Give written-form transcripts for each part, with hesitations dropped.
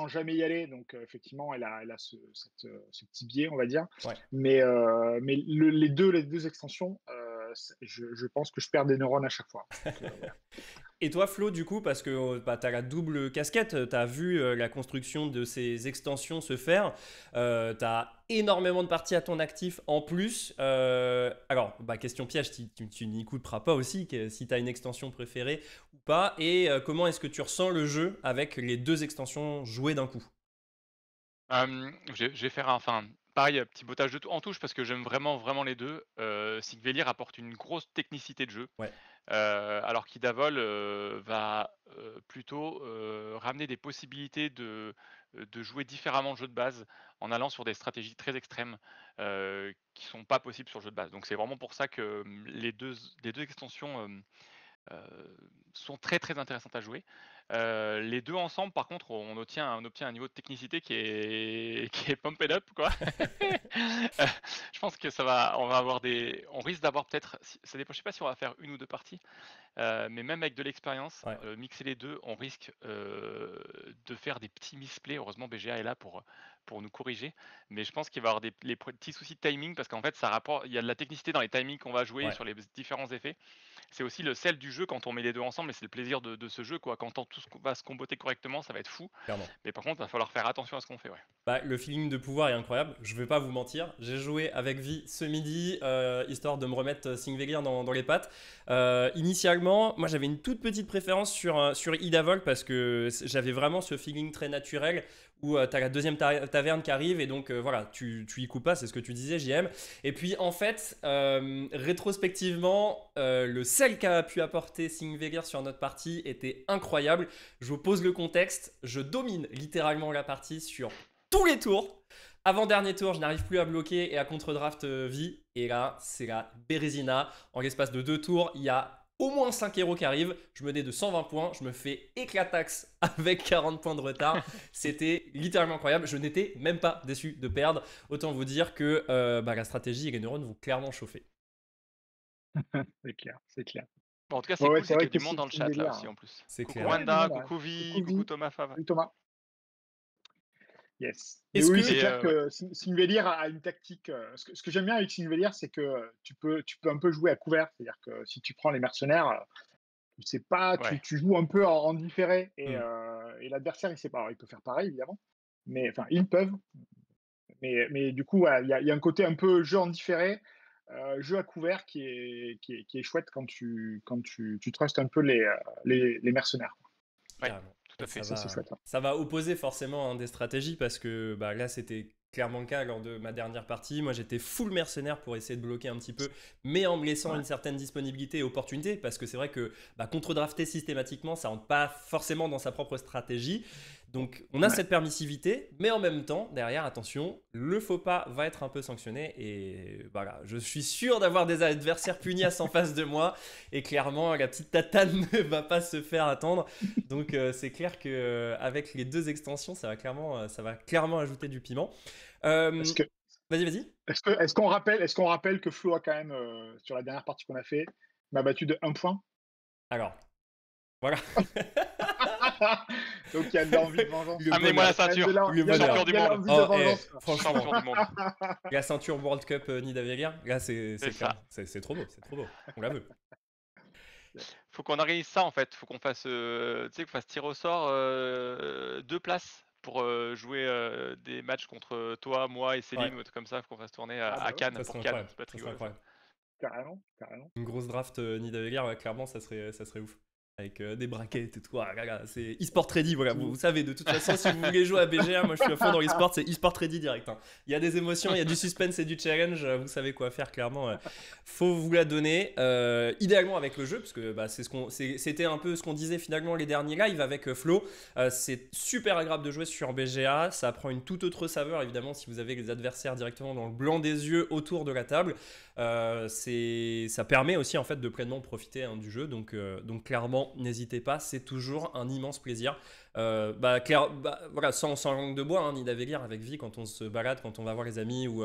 sans jamais y aller. Donc, effectivement, elle a ce petit biais, on va dire. Ouais. Mais les deux extensions, je pense que je perds des neurones à chaque fois. Donc, voilà. Et toi, Flo, du coup, parce que bah, tu as la double casquette, tu as vu la construction de ces extensions se faire, tu as énormément de parties à ton actif en plus. Alors, bah, question piège, tu n'y couperas pas aussi, si tu as une extension préférée ou pas, et comment est-ce que tu ressens le jeu avec les deux extensions jouées d'un coup? Je vais faire enfin, pareil, petit bottage de tou en touche parce que j'aime vraiment, vraiment les 2. Sigvelir apporte une grosse technicité de jeu, Ouais, alors qu'Idavol, va, plutôt, ramener des possibilités de jouer différemment le jeu de base, en allant sur des stratégies très extrêmes, qui sont pas possibles sur le jeu de base. Donc c'est vraiment pour ça que, les deux extensions, sont très, très intéressantes à jouer. Les 2 ensemble, par contre, on obtient un niveau de technicité qui est qui est pumped up, quoi. Je pense que on risque d'avoir peut-être si ça dépend, je sais pas si on va faire une ou 2 parties, mais même avec de l'expérience, ouais. mixer les 2, on risque, de faire des petits misplays. Heureusement BGA est là pour nous corriger, mais je pense qu'il va y avoir les petits soucis de timing parce qu'en fait, il y a de la technicité dans les timings qu'on va jouer Ouais. sur les différents effets. C'est aussi le sel du jeu quand on met les 2 ensemble et c'est le plaisir de ce jeu, quoi. Quand tout va se comboter correctement, ça va être fou. Clairement. Mais par contre, il va falloir faire attention à ce qu'on fait, ouais. Bah, le feeling de pouvoir est incroyable, je vais pas vous mentir. J'ai joué avec Vi ce midi, histoire de me remettre Singvelir dans les pattes. Initialement, moi j'avais une toute petite préférence sur Idavol parce que j'avais vraiment ce feeling très naturel où tu as la deuxième taverne qui arrive et donc voilà, tu y coupes pas, c'est ce que tu disais, JM. Et puis en fait, rétrospectivement, le sel qu'a pu apporter Singvelir sur notre partie était incroyable. Je vous pose le contexte, je domine littéralement la partie sur tous les tours. Avant-dernier tour, je n'arrive plus à bloquer et à contre-draft vie. Et là, c'est la Bérésina. En l'espace de 2 tours, il y a au moins 5 héros qui arrivent. Je me mets de 120 points. Je me fais éclataxe avec 40 points de retard. C'était littéralement incroyable. Je n'étais même pas déçu de perdre. Autant vous dire que bah, la stratégie et les neurones vont clairement chauffer. C'est clair, c'est clair. Bon, en tout cas, Ouais, c'est ouais, cool, c'est c'est qu'il vrai y a du que monde dans le chat là Singvelir, aussi en plus. C'est Coucou clair. ouais, du Wanda, monde, ouais. coucou Vi, Coucou coucou Vi, Thomas Fav. salut Thomas. Yes. Mais Est-ce oui, c'est que... Et clair ouais. que Singvelir a une tactique. Ce que j'aime bien avec Singvelir, c'est que tu peux un peu jouer à couvert. C'est-à-dire que si tu prends les mercenaires, tu sais pas, tu, Ouais. tu joues un peu en différé et, Hmm. l'adversaire, il sait pas. Alors, il peut faire pareil, évidemment. Mais enfin, ils peuvent. Mais du coup, ouais, il y a un côté un peu jeu en différé, jeu à couvert qui est chouette quand tu trustes un peu les mercenaires. Ouais, Carrément. tout Et à fait. Ça, c'est chouette, hein. ça va opposer forcément des stratégies parce que bah, là, c'était clairement le cas lors de ma dernière partie. Moi, j'étais full mercenaire pour essayer de bloquer un petit peu, mais en me laissant Ouais. une certaine disponibilité et opportunité parce que c'est vrai que bah, contre-drafter systématiquement, ça rentre pas forcément dans sa propre stratégie. Donc, on a Ouais. cette permissivité, mais en même temps, derrière, attention, le faux pas va être un peu sanctionné. Et voilà, je suis sûr d'avoir des adversaires pugnaces en face de moi. Et clairement, la petite tatane ne va pas se faire attendre. Donc c'est clair que avec les deux extensions, ça va clairement ajouter du piment. Est-ce Euh, que Vas-y, vas-y. est-ce qu'on rappelle que Flo a quand même, sur la dernière partie qu'on a fait, m'a battu de 1 point. Alors, voilà. Donc il y a de l'envie de vengeance. Le Amenez-moi bonheur. la Il y a quand même de ceinture. l'en- Le il y a de bonheur. l'en- Champion il du y a de monde. l'envie de Oh, vengeance, quoi. franchement, Champion du monde. la ceinture World Cup Nidavellir, là, c'est C'est clair. ça. C'est trop beau, c'est trop beau. On la veut. Faut qu'on organise ça en fait. Faut qu'on fasse, tu sais, qu'on fasse tir au sort, 2 places pour, jouer, des matchs contre toi, moi et Ouais, Selim, ou un truc comme ça. Faut qu'on fasse tourner à Ah à bah ouais, Cannes, ça serait pour Cannes. incroyable. Ça peut être Ça serait rigolo ça. incroyable. carrément, carrément. Une grosse draft Nidavellir, ouais, clairement, ça serait ouf. Avec des brackets et tout. Ah, là, là, c'est e-sport ready, voilà. Vous savez, de toute façon, si vous voulez jouer à BGA, moi je suis à fond dans l'e-sport, c'est e-sport ready direct, hein. Il y a des émotions, il y a du suspense et du challenge, vous savez quoi faire, clairement. Faut vous la donner, idéalement avec le jeu, parce que bah, c'était un peu ce qu'on disait finalement les derniers lives avec Flo. C'est super agréable de jouer sur BGA, ça prend une toute autre saveur, évidemment, si vous avez les adversaires directement dans le blanc des yeux autour de la table. Ça permet aussi en fait de pleinement profiter du jeu, donc clairement n'hésitez pas, c'est toujours un immense plaisir. Voilà, sans langue de bois, hein, Nidavellir avec Vi, quand on se balade, quand on va voir les amis ou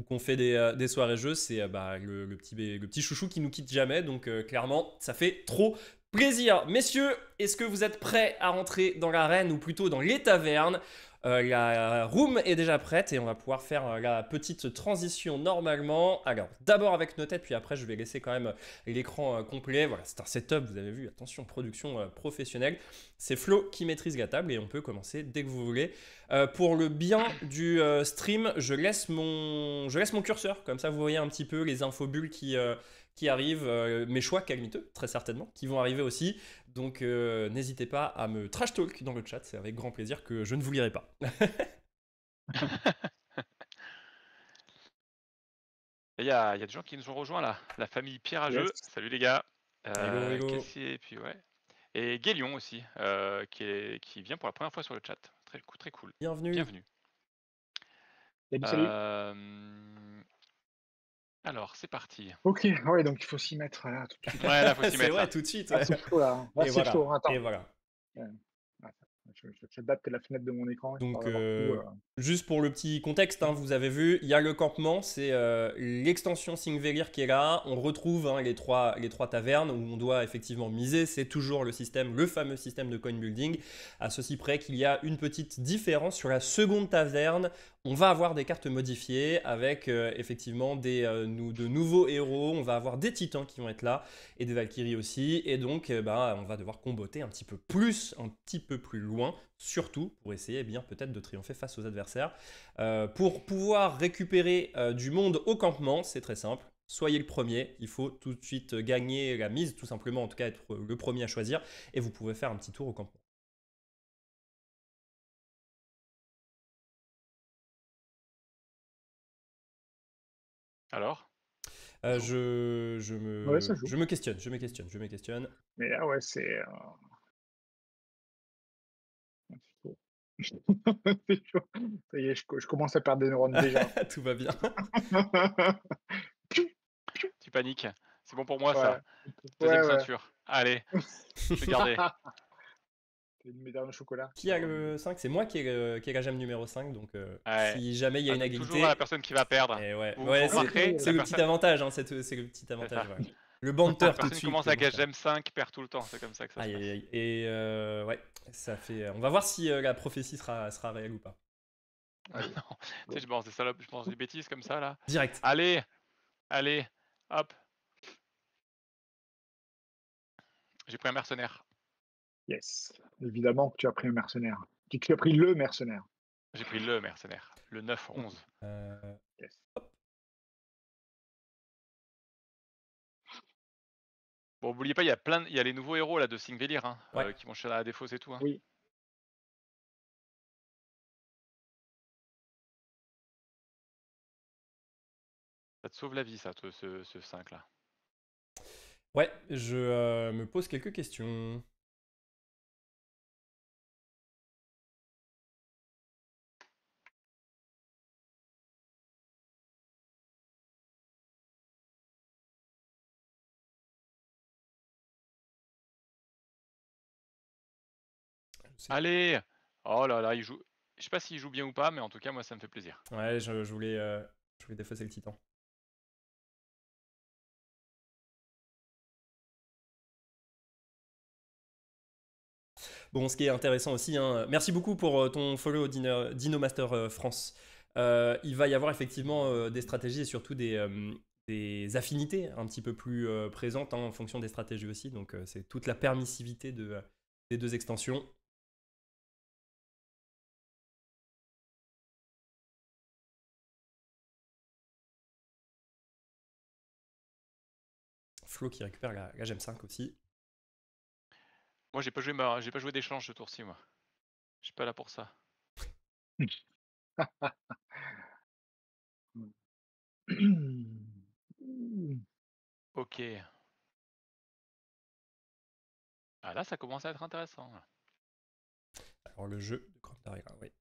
qu'on fait des soirées jeux, c'est le petit chouchou qui nous quitte jamais, donc clairement ça fait trop plaisir. Messieurs, est-ce que vous êtes prêts à rentrer dans l'arène ou plutôt dans les tavernes? La room est déjà prête et on va pouvoir faire la petite transition normalement. Alors, d'abord avec nos têtes, puis après je vais laisser quand même l'écran complet. Voilà, c'est un setup, vous avez vu, attention, production professionnelle. C'est Flo qui maîtrise la table et on peut commencer dès que vous voulez. Pour le bien du stream, je laisse mon curseur, comme ça vous voyez un petit peu les infobules qui arrivent, mes choix calamiteux, très certainement, qui vont arriver aussi. Donc n'hésitez pas à me trash talk dans le chat, c'est avec grand plaisir que je ne vous lirai pas. Il y a des gens qui nous ont rejoints là. La famille Pierre à Yes. jeu. Salut les gars. Hello, hello. Caissier, puis ouais. Et Guélion aussi, qui vient pour la première fois sur le chat. Très cool. Bienvenue. Bienvenue. Salut. Alors, c'est parti. Ok, ouais, donc il faut s'y mettre là tout de suite. Ouais, là, faut s'y C'est mettre. vrai, Là. tout de suite. Ah, c'est chaud là. Là, Et c'est voilà. chaud. Attends. Et voilà. J'adapte la fenêtre de mon écran. Donc, histoire d'avoir tout, juste pour le petit contexte, hein, vous avez vu, il y a le campement, c'est l'extension Singvelir qui est là. On retrouve hein, les trois tavernes où on doit effectivement miser. C'est toujours le fameux système de coin building. À ceci près qu'il y a une petite différence sur la seconde taverne. On va avoir des cartes modifiées avec effectivement de nouveaux héros. On va avoir des titans qui vont être là et des Valkyries aussi. Et donc, on va devoir comboter un petit peu plus loin, surtout pour essayer eh bien peut-être de triompher face aux adversaires. Pour pouvoir récupérer du monde au campement, c'est très simple. Soyez le premier, il faut tout de suite gagner la mise, tout simplement, en tout cas être le premier à choisir, et vous pouvez faire un petit tour au campement. Alors je ça joue. me questionne. Mais là, ouais, c'est. C'est chaud. Ça y est, je commence à perdre des neurones déjà. Tout va bien. Tu paniques. C'est bon pour moi, Ouais. ça. Deuxième Ouais. ceinture. Allez, je vais garder. C'est une médaille au chocolat. Qui a le 5? C'est moi qui ai la gemme numéro 5, donc Ouais. si jamais il y a une Toujours égalité... à la personne qui va perdre. Et ouais, Vous ouais remarquerez, c'est le petit avantage, hein, c'est le petit avantage. Ouais. Le banter La tout de personne qui suite. commence avec la gemme 5 perd tout le temps, c'est comme ça que ça se Aïe, passe. aïe, aïe. Et ouais, ça fait... On va voir si la prophétie sera réelle ou pas. Non, tu sais, je pense des salopes, je pense des bêtises comme ça là. Direct. Allez, hop. J'ai pris un mercenaire. Yes. Évidemment que tu as pris un mercenaire. Tu as pris le mercenaire. J'ai pris le mercenaire, le 9-11. Yes. Bon, n'oubliez pas, il y a les nouveaux héros là de Singvelir hein, Ouais. qui vont chez la défausse et tout. Hein. Oui. Ça te sauve la vie, ça, ce 5 là. Ouais, je me pose quelques questions. Allez. Oh là là, il joue. Je sais pas s'il joue bien ou pas, mais en tout cas, moi, ça me fait plaisir. Ouais, je voulais défausser le titan. Bon, ce qui est intéressant aussi, hein, merci beaucoup pour ton follow Dino Master France. Il va y avoir effectivement des stratégies et surtout des affinités un petit peu plus présentes hein, en fonction des stratégies aussi. Donc c'est toute la permissivité des deux extensions. Flo qui récupère la gemme 5 aussi. Moi, j'ai pas joué d'échange ce tour-ci, moi. Je suis pas là pour ça. Ok. Ah là, ça commence à être intéressant. Alors le jeu de Crocodile, oui.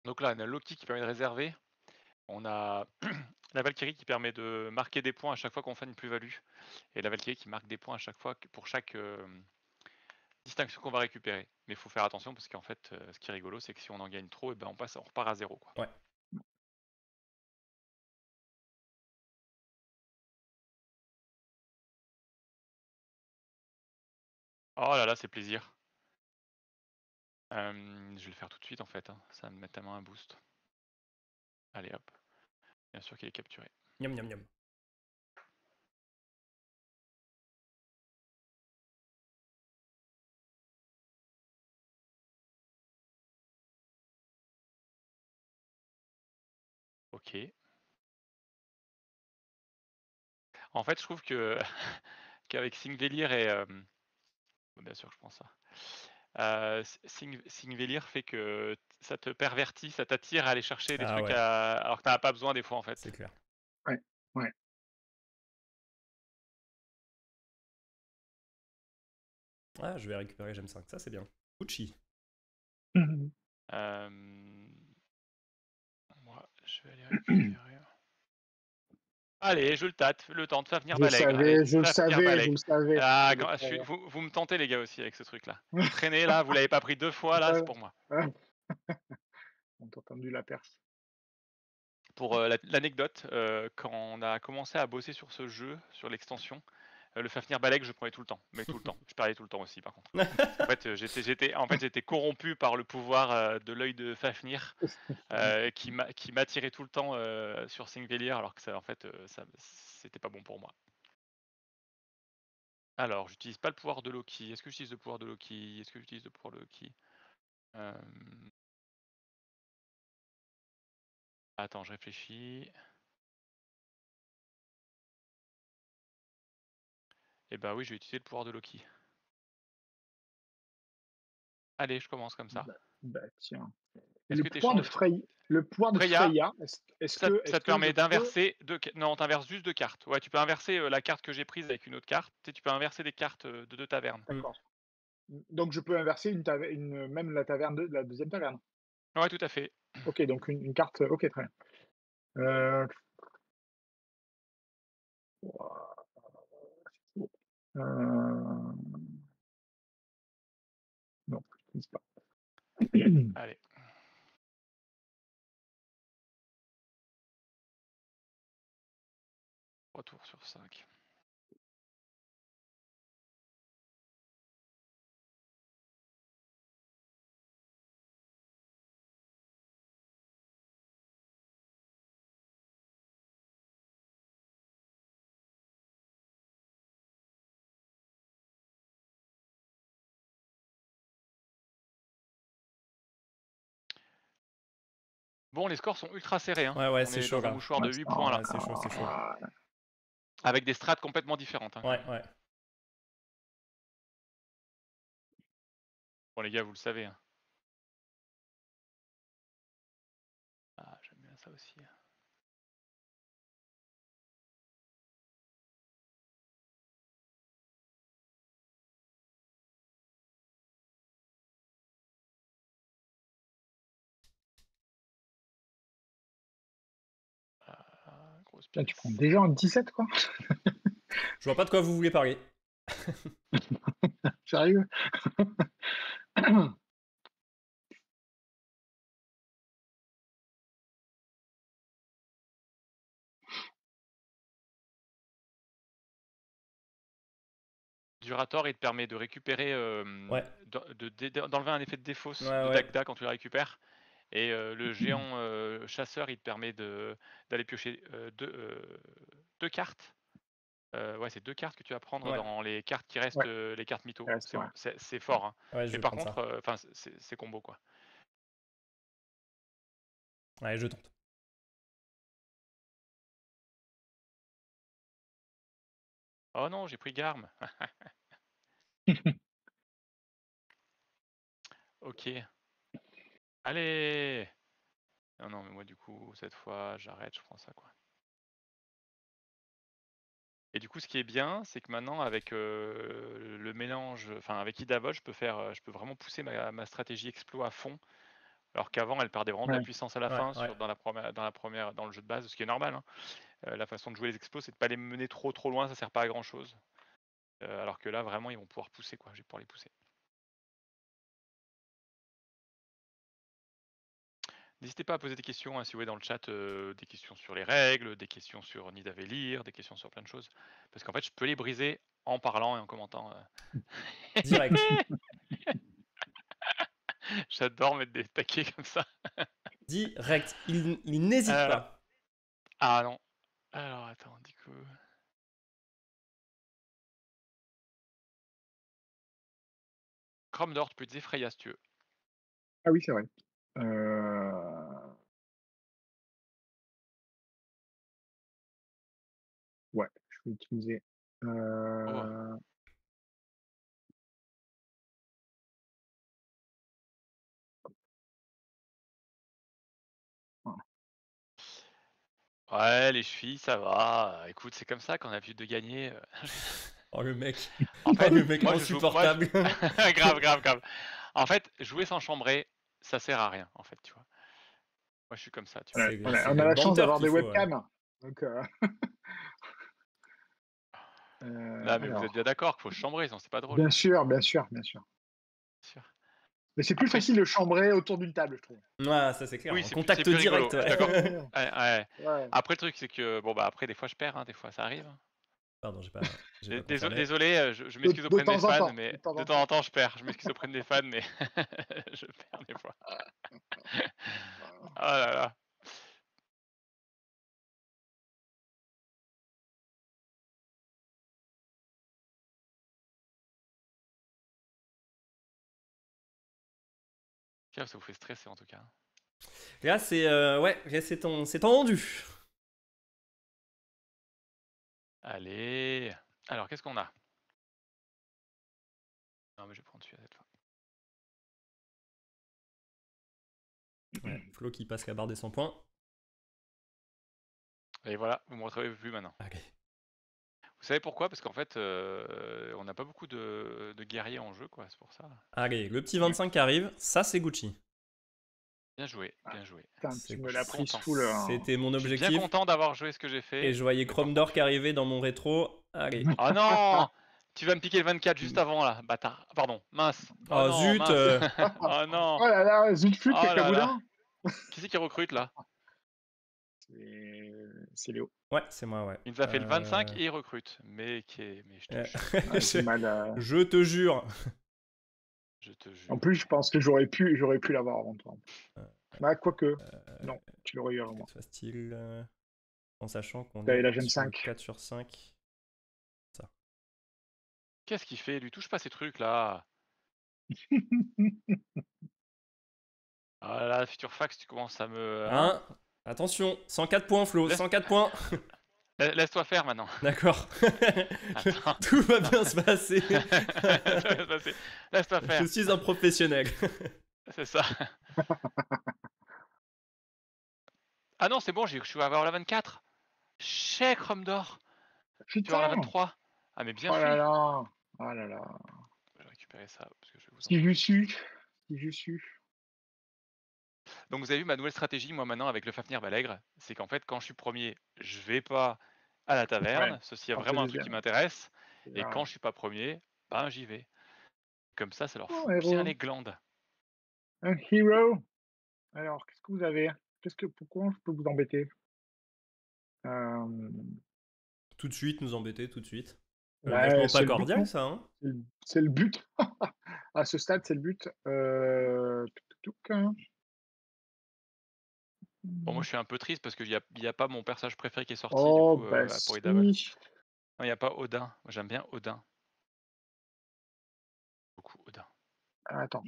Donc là, on a Loki qui permet de réserver. On a la Valkyrie qui permet de marquer des points à chaque fois qu'on fait une plus-value. Et la Valkyrie qui marque des points à chaque fois pour chaque distinction qu'on va récupérer. Mais il faut faire attention parce qu'en fait, ce qui est rigolo, c'est que si on en gagne trop, et ben on repart à 0, quoi. Ouais. Oh là là, c'est plaisir. Je vais le faire tout de suite en fait, hein. Ça va me mettre tellement un boost. Allez hop. Bien sûr qu'il est capturé. Miam, miam, miam. Ok. En fait, je trouve que qu'avec Singvelir et bien sûr, je prends ça. Singvelir fait que ça te pervertit, ça t'attire à aller chercher des Ah trucs ouais, alors que t'en as pas besoin des fois en fait. c'est clair. Ouais, ouais. Ah, je vais récupérer Gem5, ça c'est bien. Uchi. Euh, Moi, je vais aller récupérer. Allez, je le tâte, le tente, Fafnir Je le Balègre. Allez, savais, je le Fafnir savais, je Balègre. le savais. Ah, Je le savais. vous me tentez les gars aussi avec ce truc là. Vous traînez là, vous l'avez pas pris 2 fois là, c'est pour moi. Ouais. On t'a entendu la perce. Pour l'anecdote, quand on a commencé à bosser sur ce jeu, sur l'extension, le Fafnir Balègue, je prenais tout le temps, mais tout le temps. Je perdais tout le temps aussi, par contre. En fait, j'étais corrompu par le pouvoir de l'œil de Fafnir, qui m'attirait tout le temps sur Singvelir, alors que ça, en fait, c'était pas bon pour moi. Alors, j'utilise pas le pouvoir de Loki. Est-ce que j'utilise le pouvoir de Loki? Est-ce que j'utilise le pouvoir de Loki? Attends, je réfléchis. Eh ben oui, je vais utiliser le pouvoir de Loki. Allez, je commence comme ça. Bah, tiens. Est-ce que t'échanges Le pouvoir de Freya, est-ce ça que te permet d'inverser non, t'inverses juste 2 cartes. Ouais, tu peux inverser la carte que j'ai prise avec une autre carte. Tu peux inverser des cartes de 2 tavernes. D'accord. Donc je peux inverser même la taverne la deuxième taverne. Ouais, tout à fait. Ok, donc une carte. Ok, très bien. Euh... Non, je ne sais pas. Allez. Retour sur 5. Bon, les scores sont ultra serrés. Hein. Ouais, On c'est est chaud dans un là. mouchoir de 8 points là. Ouais, c'est chaud, c'est chaud. Avec des strats complètement différentes. Hein, Ouais, ouais. Bon, les gars, vous le savez. Hein. Ah, j'aime bien ça aussi. Grosse Là, pièce. tu prends déjà en 17, quoi. Je vois pas de quoi vous voulez parler. Sérieux. Durator, il te permet de récupérer, Ouais. d'enlever un effet de défausse Ouais, de ouais. Dagda quand tu la récupères. Et le géant chasseur, il te permet d'aller piocher 2 cartes. Ouais, c'est 2 cartes que tu vas prendre Ouais. dans les cartes qui restent, Ouais. les cartes mythos. Reste, C'est ouais. c'est fort. Hein. Ouais, je Mais vais par prendre contre, ça. enfin, c'est combo quoi. Ouais, je tente. Oh non, j'ai pris Garm. Ok. Allez. Non, non, mais moi du coup, cette fois, j'arrête, je prends ça quoi. Et du coup, ce qui est bien, c'est que maintenant, avec le mélange, enfin avec Idavol, je peux vraiment pousser ma stratégie exploit à fond alors qu'avant elle perdait vraiment de la Ouais. puissance à la Ouais, fin ouais. dans le jeu de base, ce qui est normal, hein. La façon de jouer les explos, c'est de pas les mener trop loin, ça sert pas à grand chose. Alors que là, vraiment, ils vont pouvoir pousser, quoi. Je vais pouvoir les pousser. N'hésitez pas à poser des questions, hein, si vous voulez dans le chat, des questions sur les règles, des questions sur Nidavellir, des questions sur plein de choses. Parce qu'en fait, je peux les briser en parlant et en commentant. Direct. J'adore mettre des taquets comme ça. Direct. Il n'hésite pas. Ah non. Alors attends, du coup. Chrome d'or, tu peux utiliser Freya si tu veux. Ah oui, c'est vrai. Ouais, je vais utiliser. Oh. Voilà. Ouais, les chevilles, ça va. Écoute, c'est comme ça qu'on a l'habitude de gagner. Oh le mec. En fait, Oh le mec moi je joue. insupportable. Grave. En fait, jouer sans chambrer, ça sert à rien, en fait, tu vois. Moi, je suis comme ça, tu vois. On a C'est la le chance banter d'avoir des qu'il faut. webcams. Donc, Non, mais vous êtes bien d'accord qu'il faut chambrer, sinon c'est pas drôle. bien sûr. Bien sûr. Mais c'est plus Après, facile de chambrer autour d'une table, je trouve. Ouais, ça c'est clair. Oui, En c'est contact plus rigolo, direct. je suis d'accord. Ouais. Ouais. Après, le truc, c'est que, bon, bah, après, des fois, je perds, hein, des fois, ça arrive. Pardon, j'ai pas confirmé. Désolé, je m'excuse auprès de mes temps en fans, temps, mais de temps de en temps en temps, je perds. Je m'excuse auprès de mes fans, mais je perds des fois. Oh là là. Ça vous fait stresser, en tout cas. Là, c'est ouais, c'est tendu. Allez. Alors, qu'est-ce qu'on a? Non, mais je vais prendre celui-là cette fois. Ouais, Flo qui passe la barre des 100 points. Et voilà, vous me retrouvez plus maintenant. Ok. Vous savez pourquoi? Parce qu'en fait, on n'a pas beaucoup de guerriers en jeu, quoi, c'est pour ça. Allez, le petit 25 qui arrive, ça c'est Gucci. Bien joué, bien joué. Putain, C'est tu me l'as pris content. sous le. C'était mon Je suis bien objectif. content d'avoir joué ce que j'ai fait. Et je voyais Mais Chrome d'or qui arrivait dans mon rétro. Allez. Oh non! Tu vas me piquer le 24 juste avant là, bâtard. Pardon, mince. Oh, Oh non, zut. mince. Oh non. Oh là là, zut flûte, Oh là là. cacaboudin. Qui c'est qui recrute là? C'est Léo. Ouais, c'est moi, ouais. Il nous a fait le 25 et il recrute. Mais je te jure. Ah, j'ai mal à- Je te jure. Je te jure. En plus, je pense que j'aurais pu l'avoir avant toi. Bah, quoique. Non, tu l'aurais eu avant moi. Soit style. En sachant qu'on T'avais est la gemme sur 5. 4 sur 5. Ça. Qu'est-ce qu'il fait? Lui touche pas ces trucs là. Ah là, Future Fax, tu commences à me. Hein, attention, 104 points, Flo, 104 points. Laisse-toi faire maintenant. D'accord. Attends. Tout va bien se passer. Laisse-toi faire. Je suis un professionnel. C'est ça. Ah non, c'est bon, je vais avoir la 24. Chèque Rome d'or. Tu vas avoir la 23. Ah mais bien Oh fait. là là. Oh là là. Je vais récupérer ça parce que je vais vous en... Si je suis. Donc vous avez vu ma nouvelle stratégie, moi maintenant avec le Fafnir Balègre, c'est qu'en fait quand je suis premier, je vais pas à la taverne, Ouais. ceci est Quand vraiment t'es un truc qui deuxième. m'intéresse, et Ah. quand je suis pas premier, ben j'y vais. Comme ça leur Oh, fout héros. bien les glandes. Un hero. Alors, qu'est-ce que vous avez? Pourquoi je peux vous embêter? Tout de suite, nous embêter, tout de suite. Ouais, Vachement c'est pas le but, cordial, non ça, hein. C'est le but. À ce stade, c'est le but. Hein. Bon moi je suis un peu triste parce qu'il y a pas mon personnage préféré qui est sorti Oh, du coup bah pour les doubles. si. Non, il n'y a pas Odin. Moi, j'aime bien Odin. Beaucoup Odin. Attends.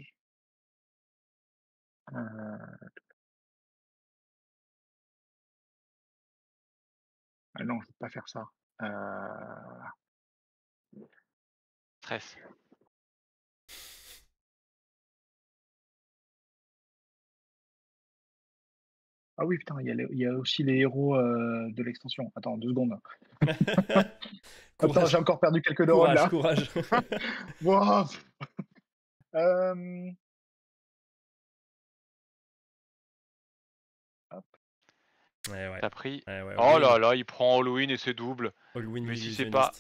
Ah non, je ne peux pas faire ça. Stress. Ah oui, putain, il y a aussi les héros de l'extension. Attends, 2 secondes. Attends, j'ai encore perdu quelques neurones là. Courage. Wow. Ouais. T'as pris. Ouais, Oh Halloween. là là, il prend Halloween et c'est double. Halloween Mais si c'est illusionniste. pas.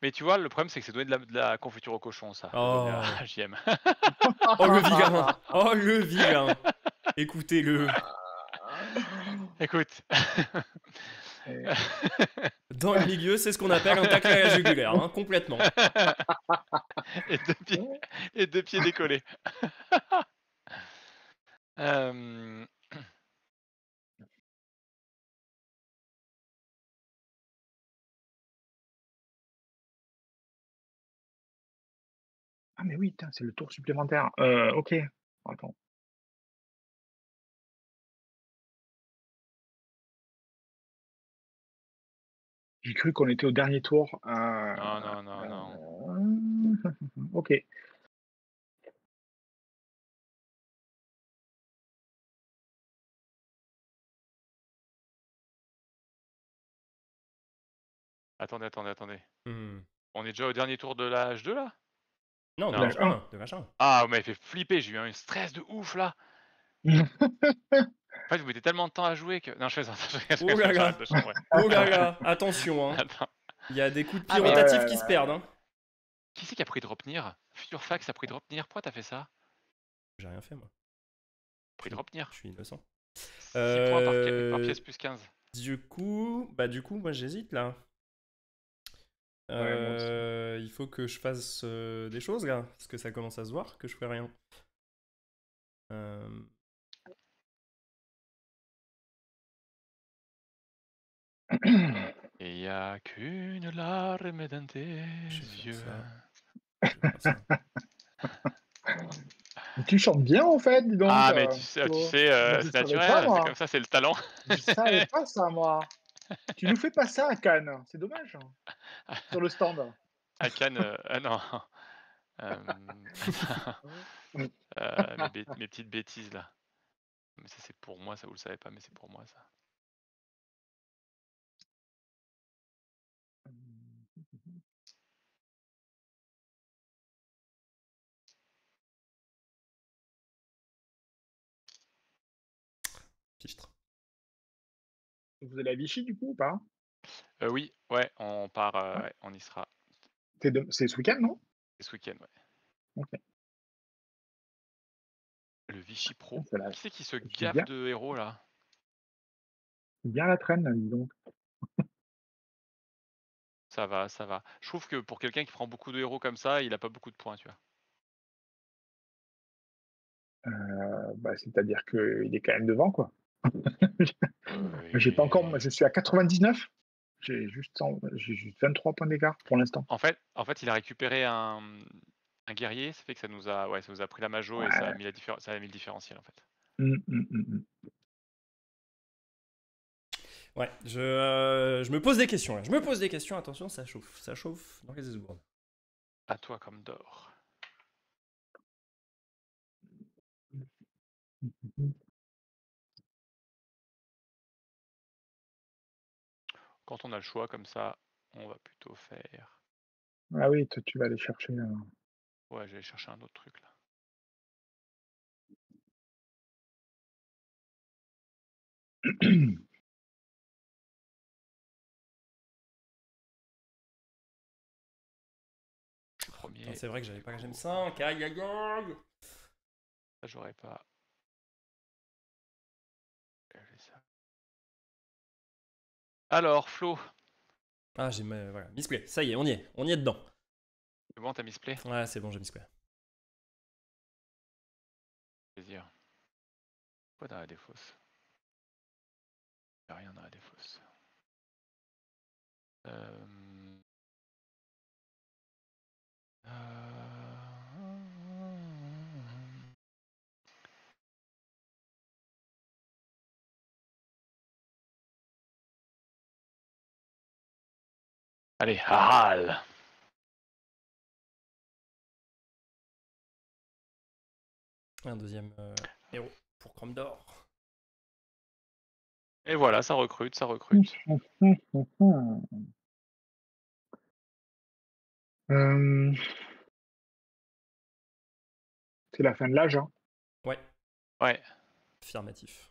Mais tu vois, le problème, c'est que c'est donner de la confiture au cochon, ça. Le donner Oh. à JM. Oh le vilain. Oh le vilain. Écoutez-le. Écoute. Et- Dans le milieu, c'est ce qu'on appelle un tacle à la jugulaire, hein, complètement. Et deux pieds décollés. Euh, Ah, mais oui, putain, c'est le tour supplémentaire. Ok. Attends. J'ai cru qu'on était au dernier tour. Non. Ok. Attendez. Hmm. On est déjà au dernier tour de la H2 là? Non, de Non. l'âge 1. De l'âge 1. Ah, vous m'avez fait flipper, j'ai eu un stress de ouf là. En fait, vous mettez tellement de temps à jouer que. Non, je fais ça. Oh là là. J'arrête de chambrer. Oh là là. Attention, hein. Attends. Il y a des coups de pied Ah, mais- rotatifs qui se perdent, hein. Qui c'est qui a pris Dropnir? Futurfax a pris Dropnir. Pourquoi t'as fait ça? J'ai rien fait, moi. Pris Dropnir. Je suis innocent. 6 points par pièce plus 15. Du coup, moi j'hésite là. Ouais, moi aussi. Il faut que je fasse des choses là, parce que ça commence à se voir que je fais rien. Et y a qu'une larme dans tes Je vais faire yeux. ça. Je vais faire ça. Mais tu chantes bien en fait, dis donc. Ah, mais tu sais, Flo. c'est Je savais pas, naturel, c'est moi. comme ça, c'est le talent. Je savais pas ça, moi. Tu nous fais pas ça à Cannes, c'est dommage. Sur le stand. À Cannes, non. Mes petites bêtises là. Mais ça, c'est pour moi, ça vous le savez pas, mais c'est pour moi ça. Fichtre. Vous allez à Vichy du coup ou pas? Oui, ouais, on part, ouais, on y sera. C'est ce week-end, non? C'est ce week-end, ouais. Ok. Le Vichy Pro. C'est Qui c'est qui se c'est gaffe bien, de héros là? c'est bien la traîne, là, dis donc. Ça va. Je trouve que pour quelqu'un qui prend beaucoup de héros comme ça, il a pas beaucoup de points, tu vois. Bah, c'est-à-dire qu'il est quand même devant, quoi. Oui. J'ai pas encore, je suis à 99. J'ai juste 23 points d'écart pour l'instant. En fait, il a récupéré un guerrier, ça fait que ça nous a pris la majo et ça a Ouais. mis le différentiel en fait. Ouais, je me pose des questions là. Je me pose des questions, attention, ça chauffe dans les esbournes. À toi comme d'or. Quand on a le choix comme ça, on va plutôt faire. Ah oui, toi, tu vas aller chercher. Ouais, j'allais chercher un autre truc là. Je suis premier. C'est vrai que j'avais pas la gemme 5. Aïe aïe aïe. Ça, j'aurais pas. Ça. Alors, Flo. Ah, voilà, misplay. Ça y est, on y est dedans. C'est bon, t'as misplay? Ouais, c'est bon, j'ai misplay. Plaisir. Quoi dans la défausse? Y'a rien dans la défausse. Allez, Harald. Un deuxième héros pour Chrome d'or. Et voilà, ça recrute. C'est la fin de l'âge, hein. Ouais. Ouais. Affirmatif.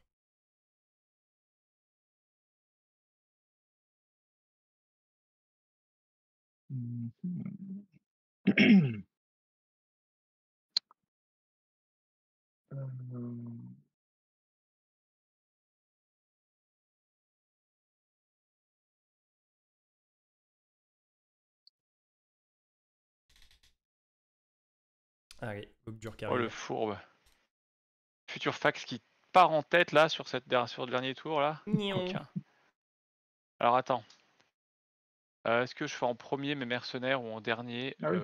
Allez, Bokjur qui Oh, le arrive. fourbe. Futur Fax qui part en tête là sur le dernier tour là. Nion. Coquin. Alors attends. Est-ce que je fais en premier mes mercenaires ou en dernier? Ah oui.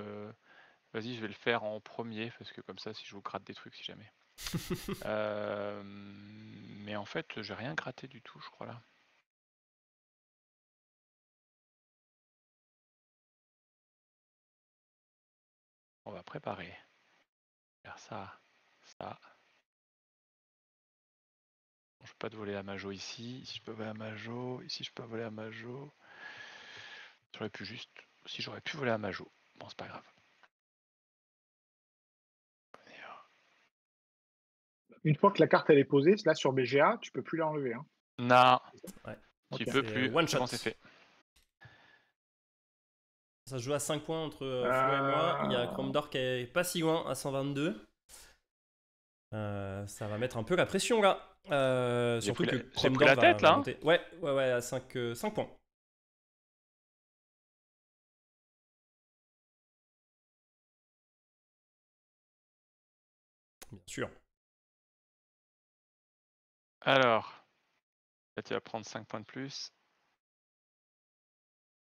Vas-y, je vais le faire en premier parce que comme ça, si je vous gratte des trucs, si jamais. Mais en fait, j'ai rien gratté du tout, je crois là. On va préparer. Faire ça, ça. Bon, je peux pas te voler à Majo ici. Ici, je peux voler à Majo. Ici, je peux voler à Majo. J'aurais pu juste. Si j'aurais pu voler à Majo. Bon, c'est pas grave. Une fois que la carte elle est posée, là sur BGA, tu peux plus l'enlever. Hein. Non. Ouais. Tu Ok. peux C'est plus. one C'est bon, shot. c'est fait. Ça se joue à 5 points entre Flo et moi. Il y a Chromdor qui est pas si loin, à 122. Ça va mettre un peu la pression là. Surtout que j'ai pris Chromdor la va, tête, va là, hein. monter. Ouais, à 5 points. Bien sûr. Alors. Là, tu vas prendre 5 points de plus.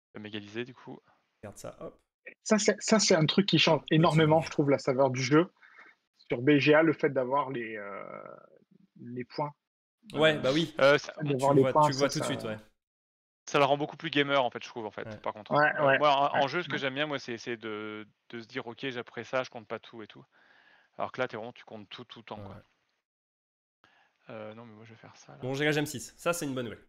Tu vas m'égaliser du coup. Regarde ça, hop. Ça, c'est un truc qui change énormément, je trouve, la saveur du jeu. Sur BGA, le fait d'avoir les points. Ouais, bah oui. D'avoir Tu les le points, vois tout de suite, ouais. Ça le rend beaucoup plus gamer en fait, je trouve en fait. Ouais. Par contre, Ouais, moi en jeu, ce que j'aime bien, moi, c'est de se dire ok, après ça, je compte pas tout et tout. Alors que là, tu comptes tout le temps, quoi. Non, mais moi, je vais faire ça. Là. Bon, j'ai la gemme 6. Ça, c'est une bonne nouvelle.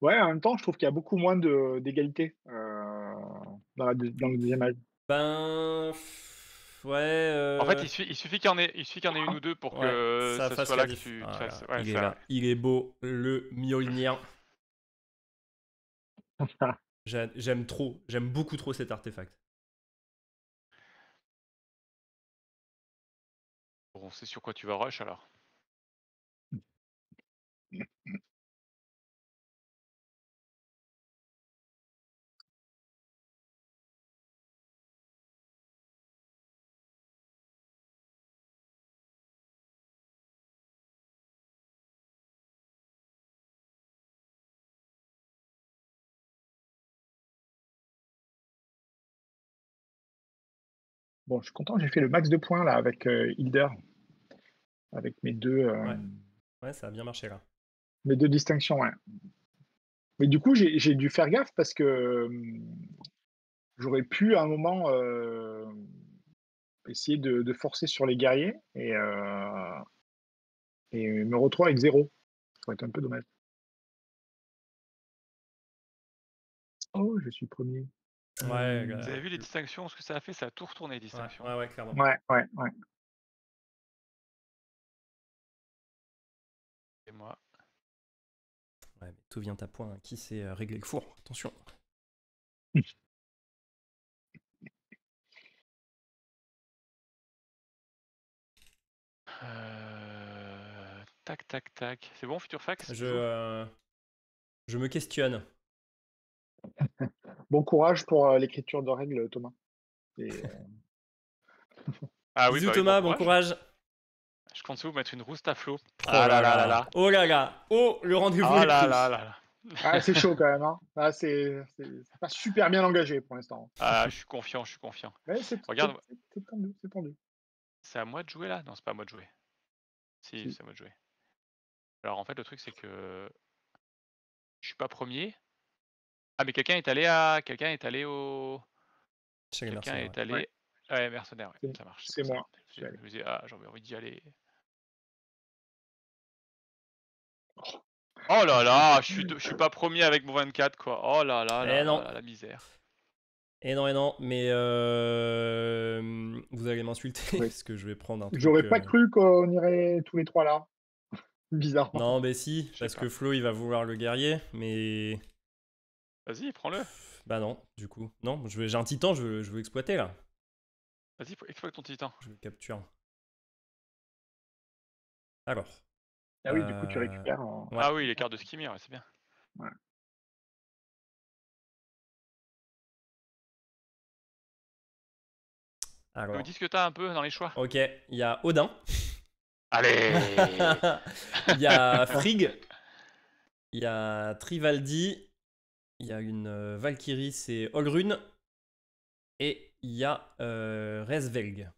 Ouais, en même temps, je trouve qu'il y a beaucoup moins d'égalité dans le deuxième âge. Ben. Ouais. En fait, il suffit qu'il y en ait une ou deux pour que ça ça fasse soit la là que diff. tu Ah, fasses. là, Ouais, il est ça, là. ouais. Il est beau, le Mjolnir. J'aime trop. J'aime beaucoup trop cet artefact. Bon, c'est sur quoi tu vas rush alors? Bon, je suis content, j'ai fait le max de points là avec Hilder. Avec mes deux, Ouais, ça a bien marché là. mes deux distinctions, ouais. Mais du coup, j'ai dû faire gaffe parce que j'aurais pu à un moment essayer de forcer sur les guerriers et me retrouver avec 0. Ça aurait été un peu dommage. Oh, je suis premier. Ouais, Vous avez vu les distinctions, ce que ça a fait? Ça a tout retourné, les distinctions. Ouais, clairement. Ouais. Et moi. Ouais, mais tout vient à point. Qui sait régler le four? Attention. Tac. C'est bon, Futur Fax? Je me questionne. Bon courage pour l'écriture de règles, Thomas. Et, Ah oui, Bisous bah oui, Thomas, bon bon courage. Je compte vous mettre une rouste à flot. Oh là là. Oh là là. Oh, le rendez-vous Oh est là pris. là. Ah, c'est chaud quand même. Hein. Ah, c'est pas super bien engagé pour l'instant. Ah, je suis confiant. Mais c'est Regarde. tendu, c'est tendu. C'est à moi de jouer là? Non, c'est pas à moi de jouer. Si. C'est à moi de jouer. Alors en fait, le truc c'est que je suis pas premier. Ah, mais quelqu'un est allé au. Chez les Quelqu'un mercenaires. est allé. Ouais, mercenaire, ouais. Ça marche. C'est moi. Je me disais, ah, j'avais envie d'y aller. Oh là là, je suis pas premier avec mon 24 quoi. Oh là là, la misère. Et non, mais vous allez m'insulter parce que je vais prendre un truc. J'aurais pas cru qu'on irait tous les trois là. Bizarrement. Non, mais si, parce que Flo il va vouloir le guerrier, mais. Vas-y, prends-le. Bah non, du coup. Non, j'ai un titan, je veux exploiter là. Vas-y, exploite ton titan. Je le capture. Alors. Ah oui, du coup, tu euh, récupères. Ouais. Ah oui, les cartes de Skimir, ouais, c'est bien. Ouais. Tu me Alors. dis ce que t'as un peu dans les choix. Ok, il y a Odin. Allez. Il y a Frigg. Il y a Trivaldi. Il y a une Valkyrie, c'est Olgrun. Et il y a Resvelg.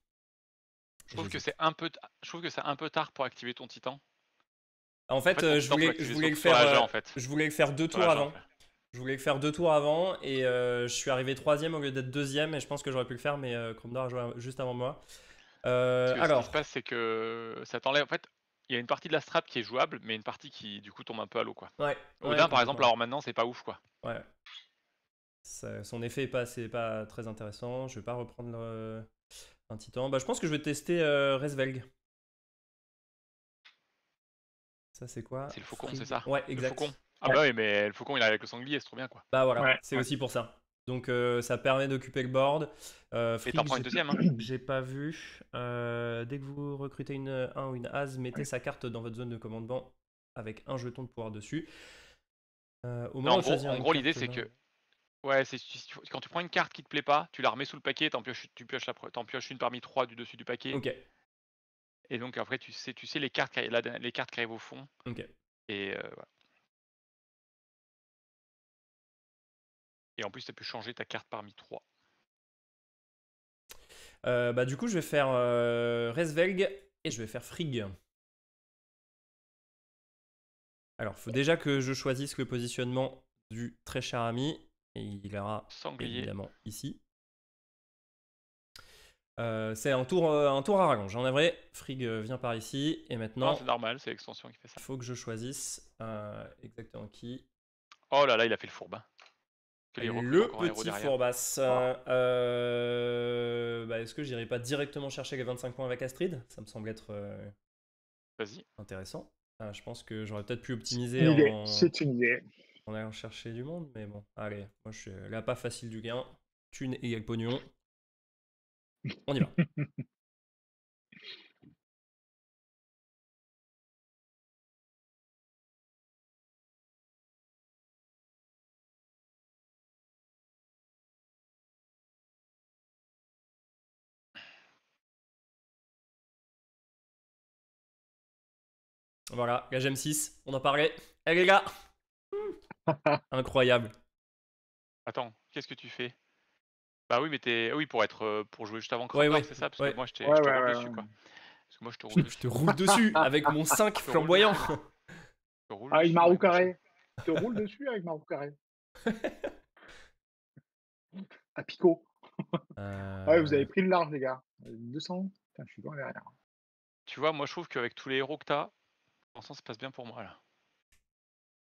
Je trouve que c'est un peu tard pour activer ton titan. En fait, ton je titan, tu voulais, je l'activer voulais le sur faire. la J, en fait. Je voulais le faire 2 Sur tours la J, en avant. fait. Je voulais le faire 2 tours avant et je suis arrivé 3ème au lieu d'être 2ème et je pense que j'aurais pu le faire, mais Chromdor a joué juste avant moi. Parce que ce qui se Alors, passe, c'est que ça t'enlève. En fait, il y a une partie de la strat qui est jouable, mais une partie qui, du coup, tombe un peu à l'eau, quoi. ouais, Odin, par exemple, complètement. alors maintenant, c'est pas ouf, quoi. Ouais. Son effet est pas très intéressant. Je vais pas reprendre un titan. Bah, je pense que je vais tester Resvelg. Ça, c'est quoi? C'est le faucon, Frigg. c'est ça? Ouais, Le exact. faucon. Ah Ouais. bah oui, mais le faucon, il est avec le sanglier, c'est trop bien, quoi. Bah voilà, Ouais, c'est ouais. aussi pour ça. Donc ça permet d'occuper le board. Et Frigg, t'en prends une deuxième, hein. j'ai pas vu. Dès que vous recrutez un ou une as, mettez sa carte dans votre zone de commandement avec un jeton de pouvoir dessus. Au moment En de choisir gros, une l'idée, carte c'est main. que. Ouais, quand tu prends une carte qui te plaît pas, tu la remets sous le paquet, t'en pioches une parmi 3 du dessus du paquet. Ok, Et donc après, tu sais les cartes qui arrivent au fond. ok. Et voilà. Et en plus, tu as pu changer ta carte parmi 3. Bah du coup, je vais faire Resvelg et je vais faire Frigg. Alors, il faut déjà que je choisisse le positionnement du très cher ami. Et il ira Sanglier. évidemment ici. C'est un tour à rallonge. En vrai, Frigg vient par ici. Et Non, maintenant, c'est normal, c'est l'extension qui fait ça. il faut que je choisisse exactement qui. Oh là là, il a fait le fourbe. Que les recrute Le encore un héros petit derrière. Fourbasse. Bah, est-ce que j'irai pas directement chercher les 25 points avec Astrid? Ça me semble être Vas-y. intéressant. Je pense que j'aurais peut-être pu C'est optimiser une idée. C'est une idée. en allant chercher du monde. Mais bon, allez. Moi, je suis là pas facile du gain. Thune égale pognon. On y va. Voilà, la gemme 6, on en parlait. Eh les gars, incroyable. Attends, qu'est-ce que tu fais? Bah oui, mais oui, pour jouer juste avant Ouais, Cromdor, ouais, c'est ça? Parce que ouais. moi, je Ouais, te ouais, roule ouais, dessus, ouais. quoi. Parce que moi, je te roule Je dessus. te roule dessus avec mon 5 Je te roule flamboyant. dessus. Je te roule Avec dessus ma roue avec mon carrée. Je te roule dessus avec ma roue carrée. À picot. Ouais, vous avez pris le large, les gars. 200. Putain, je suis loin derrière. Tu vois, moi, je trouve qu'avec tous les héros que t'as, pour l'instant, ça se passe bien pour moi, là.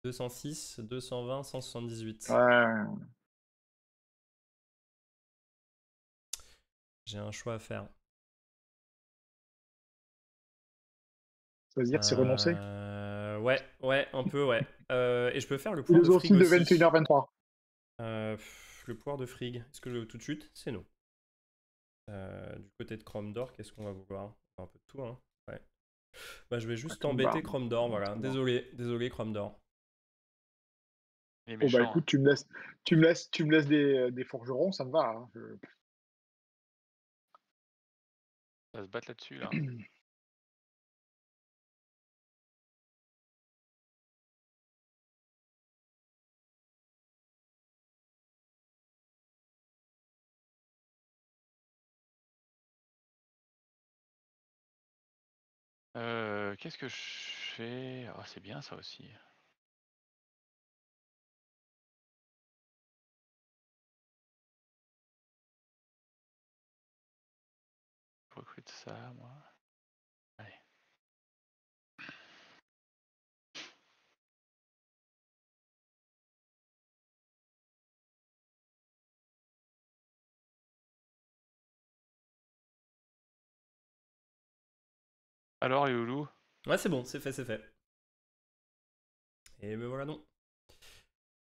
206, 220, 178. Ouais. J'ai un choix à faire. Choisir, c'est renoncer. Ouais, un peu, ouais. Et je peux faire le pouvoir de Frigg Philosophie de aussi. 21h23. Le pouvoir de Frigg. Est-ce que je le veux tout de suite? C'est non. Du côté de Cromdor, qu'est-ce qu'on va vouloir? Un peu de tout, hein. Ouais. Bah, je vais juste embêter Cromdor, voilà. Désolé Cromdor. Il est Oh bah méchant. écoute, tu me laisses des forgerons, ça me va. Hein. Ça va se battre là-dessus, là. Qu'est-ce que je fais? Oh, c'est bien ça aussi. Je recrute ça, moi. Allez. Alors, les loulous? Ouais, c'est bon, c'est fait. Et me voilà non.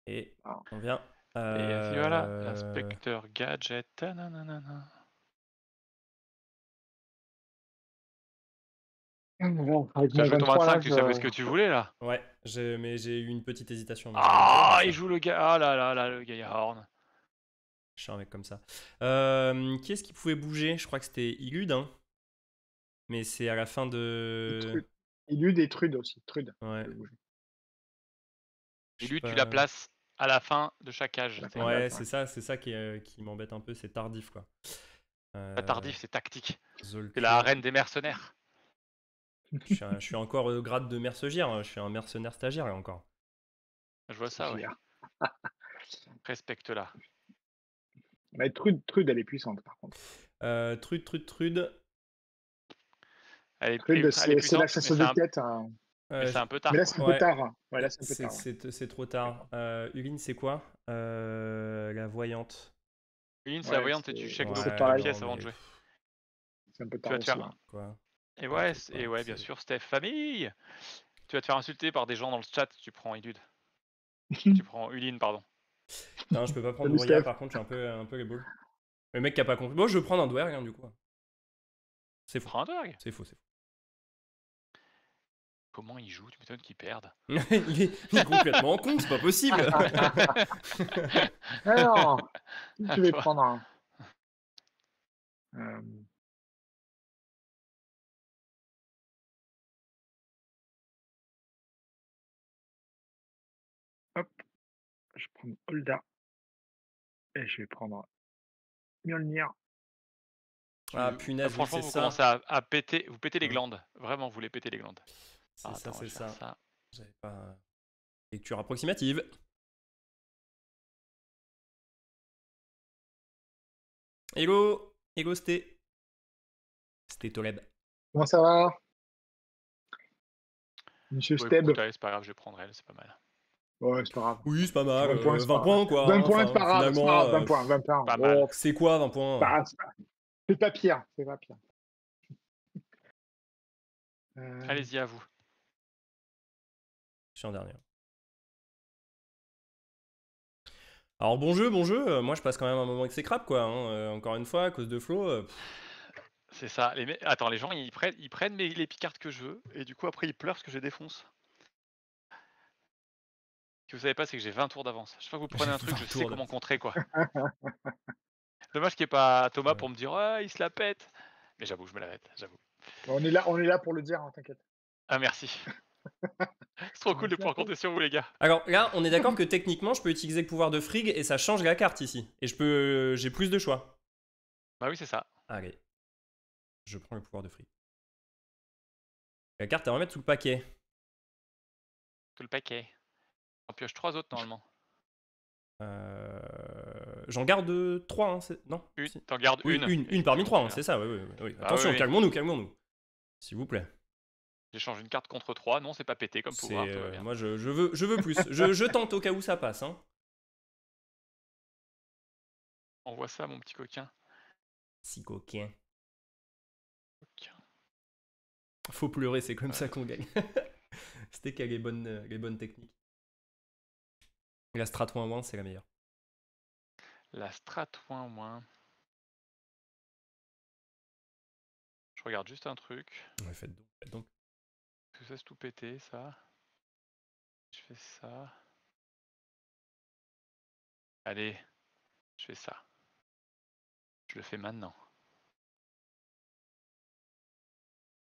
Et Ah. on vient. Et voilà, l'inspecteur gadget. Nanana. Avec Ça mon jouait ton 23 là, 25, tu savais ce que tu voulais là. Ouais, mais j'ai eu une petite hésitation. Mais Ah, il joue le gars. Ah là là là, le Gaia Horn. Je suis un mec comme ça. Qui est-ce qui pouvait bouger? Je crois que c'était Illud, hein. Mais c'est à la fin de. Il y a eu des Trudes aussi. Trudes. Ouais. Et lui, tu la places à la fin de chaque âge. Ouais, c'est ça qui m'embête un peu, c'est tardif quoi. Pas tardif, c'est tactique. Zolkir. C'est la reine des mercenaires. Je suis encore au grade de mercenaire, hein. Je suis un mercenaire stagiaire là encore. Je vois ça, ouais. Respecte-la. Mais Trude, elle est puissante par contre. Trude. Elle est Trude, c'est puissante, la chasseuse de quête. Hein. Mais c'est un peu tard. Mais là, c'est un peu tard. Hein. Ouais, là, c'est un peu tard. C'est trop tard. Uline, c'est quoi? La voyante. Uline, c'est la voyante et tu checkes c'est deux pièces avant de jouer. C'est un peu tard aussi. Hein. Quoi? Et ouais, bien sûr, Steph, famille. Tu vas te faire insulter par des gens dans le chat, tu prends Illud. Tu prends Uline, pardon. Non, je peux pas prendre Roya, par contre, je suis un peu les boules. Le mec qui a pas compris. Bon, je vais prendre un dwerg, hein, du coup. C'est faux. Prends un dwerg. C'est faux. Comment il joue? Tu m'étonnes qu'il perde. il est complètement con, c'est pas possible. Alors, tu vas prendre un. Hop, je vais prendre Holda. Et je vais prendre Mjolnir. Ah punaise, franchement, oui, vous ça. commencez à péter, vous pétez les glandes. Vraiment, vous les pétez les glandes. C'est ça. J'avais pas. Lecture approximative. Hello, Sté. Sté Toleb. Comment ça va? Monsieur Steb. C'est pas grave, je vais prendre elle, c'est pas mal. Ouais, c'est pas grave. Oui, c'est pas mal. 20 points, 20 points, quoi. 20 points, c'est pas grave. C'est pas grave. 20 points, 20 points. Pas mal. C'est quoi 20 points? Bah, c'est pas pire. Allez-y, à vous. Je suis en dernier. Alors bon jeu, moi je passe quand même un moment exécrable quoi, hein. Encore une fois, à cause de Flo. C'est ça. Attends, les gens ils prennent les picards que je veux, et du coup après ils pleurent parce que je les défonce. Ce que vous savez pas, c'est que j'ai 20 tours d'avance. Chaque fois que vous prenez un truc, je sais comment contrer quoi. Dommage qu'il n'y ait pas Thomas pour me dire il se la pète. Mais j'avoue, je me la pète, j'avoue. On est là pour le dire, hein, t'inquiète. Ah merci. C'est trop cool de pouvoir compter sur vous les gars. Alors là, on est d'accord que techniquement, je peux utiliser le pouvoir de Frigg et ça change la carte ici. Et j'ai plus de choix. Bah oui, c'est ça. Allez. Je prends le pouvoir de Frigg. La carte à remettre sous le paquet. Tout le paquet. On pioche 3 autres normalement. J'en garde 3, hein, non? T'en gardes une parmi 3, hein, c'est ça, oui. Attention, calmons-nous. S'il vous plaît. J'échange une carte contre 3, non, c'est pas pété comme pouvoir. Moi, je veux plus. je tente au cas où ça passe. Hein. Envoie ça, mon petit coquin. Si coquin. Faut pleurer, c'est comme ça qu'on gagne. C'était qu'il y a les bonnes techniques. La strat -1, c'est la meilleure. La strat -1. Je regarde juste un truc. Ouais, faites donc. Tout ça, c'est tout pété, ça. Je fais ça. Allez, je fais ça. Je le fais maintenant.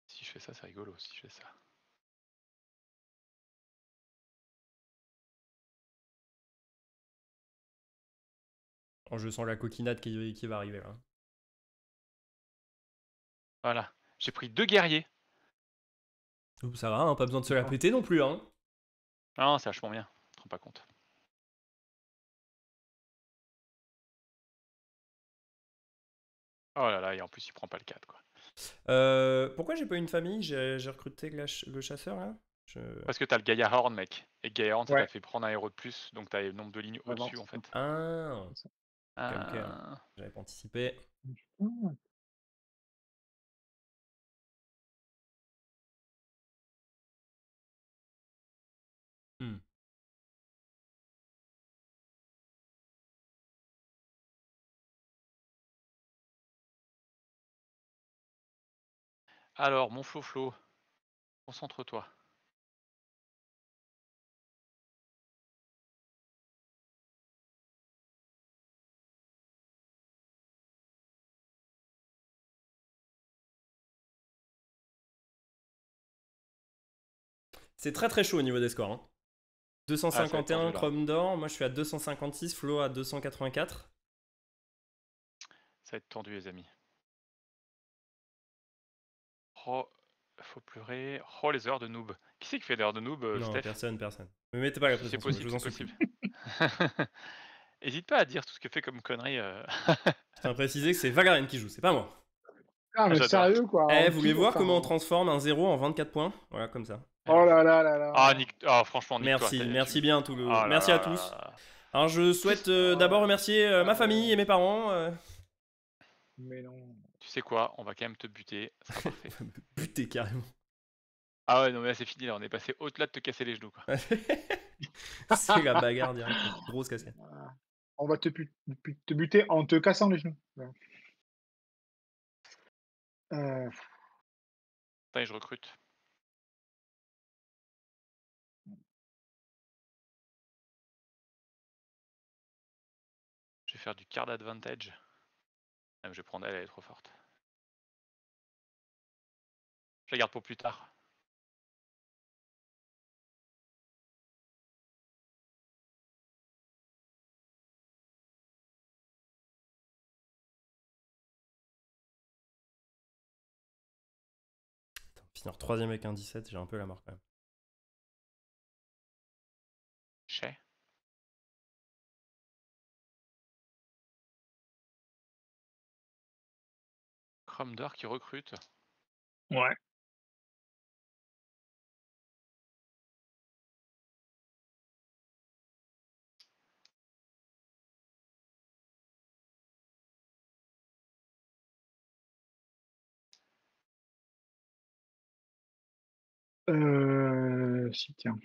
Si je fais ça, c'est rigolo, si je fais ça. Oh, je sens la coquinade qui va arriver là. Voilà, j'ai pris 2 guerriers. Ça va, hein, pas besoin de se la péter non plus. Hein. Non, c'est vachement bien, je te rends pas compte. Oh là là, et en plus il prend pas le 4 quoi. Pourquoi j'ai pas une famille? J'ai recruté le chasseur là. Parce que t'as le Gaia Horn mec. Et Gaia Horn ça t'a fait prendre un héros de plus, donc t'as le nombre de lignes au-dessus en fait. Ah, ok. J'avais pas anticipé. Alors, mon Flo, concentre-toi. C'est très très chaud au niveau des scores. Hein. Ah, ça va être 251 tendu, là. Chrome d'or, moi je suis à 256, Flo à 284. Ça va être tendu, les amis. Oh, faut pleurer. Oh, les heures de noob. Qui c'est qui fait des heures de noob, Non, Steph? personne. Me mettez pas la C'est pression, je possible, vous c'est en supplie. possible. Hésite pas à dire tout ce que fait comme connerie. Je tiens à préciser que c'est Valgarine qui joue, c'est pas moi. Ah, mais J'adore. sérieux, quoi. Eh, En vous voulez tout, voir enfin, comment on transforme un 0 en 24 points? Voilà, comme ça. Oh là là là là. Ah, franchement, nique-toi. Merci bien tout le... Ah là Merci à là là tous. là. Alors je souhaite d'abord remercier ma famille et mes parents. Mais non. Tu sais quoi? On va quand même te buter. Ça sera parfait. Me buter carrément. Ah ouais, non, mais là, c'est fini. Là, on est passé au-delà de te casser les genoux, quoi. C'est la bagarre direct. Grosse casquette. On va te buter en te cassant les genoux. Attends, je recrute. Je vais faire du card advantage. Ah, mais je vais prendre elle est trop forte. Je la garde pour plus tard. Finir 3ème avec un 17, j'ai un peu la marque quand même. Chez. Chrome d'or qui recrute. Ouais. Si, tiens.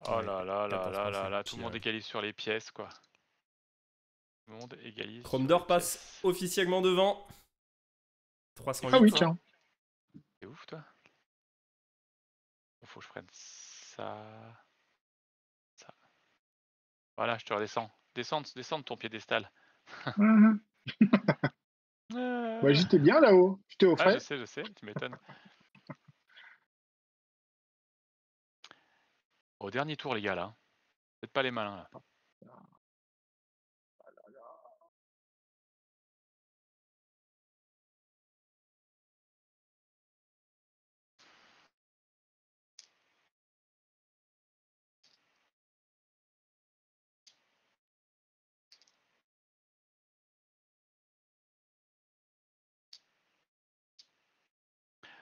Oh Ouais, là là là 14 là points, là c'est là, tout le monde pire. égalise sur les pièces, quoi. Tout le monde égalise Chrome sur d'or les passe pièces. officiellement devant. Ah 308. oui, tiens. C'est ouf, toi. Faut que je prenne ça. Ça. Voilà, je te redescends. Descends de ton piédestal. Mhm. Bah, j'étais bien là-haut. J'étais au Ah, frais. je sais, tu m'étonnes. Au dernier tour, les gars, là. Faites pas les malins, là.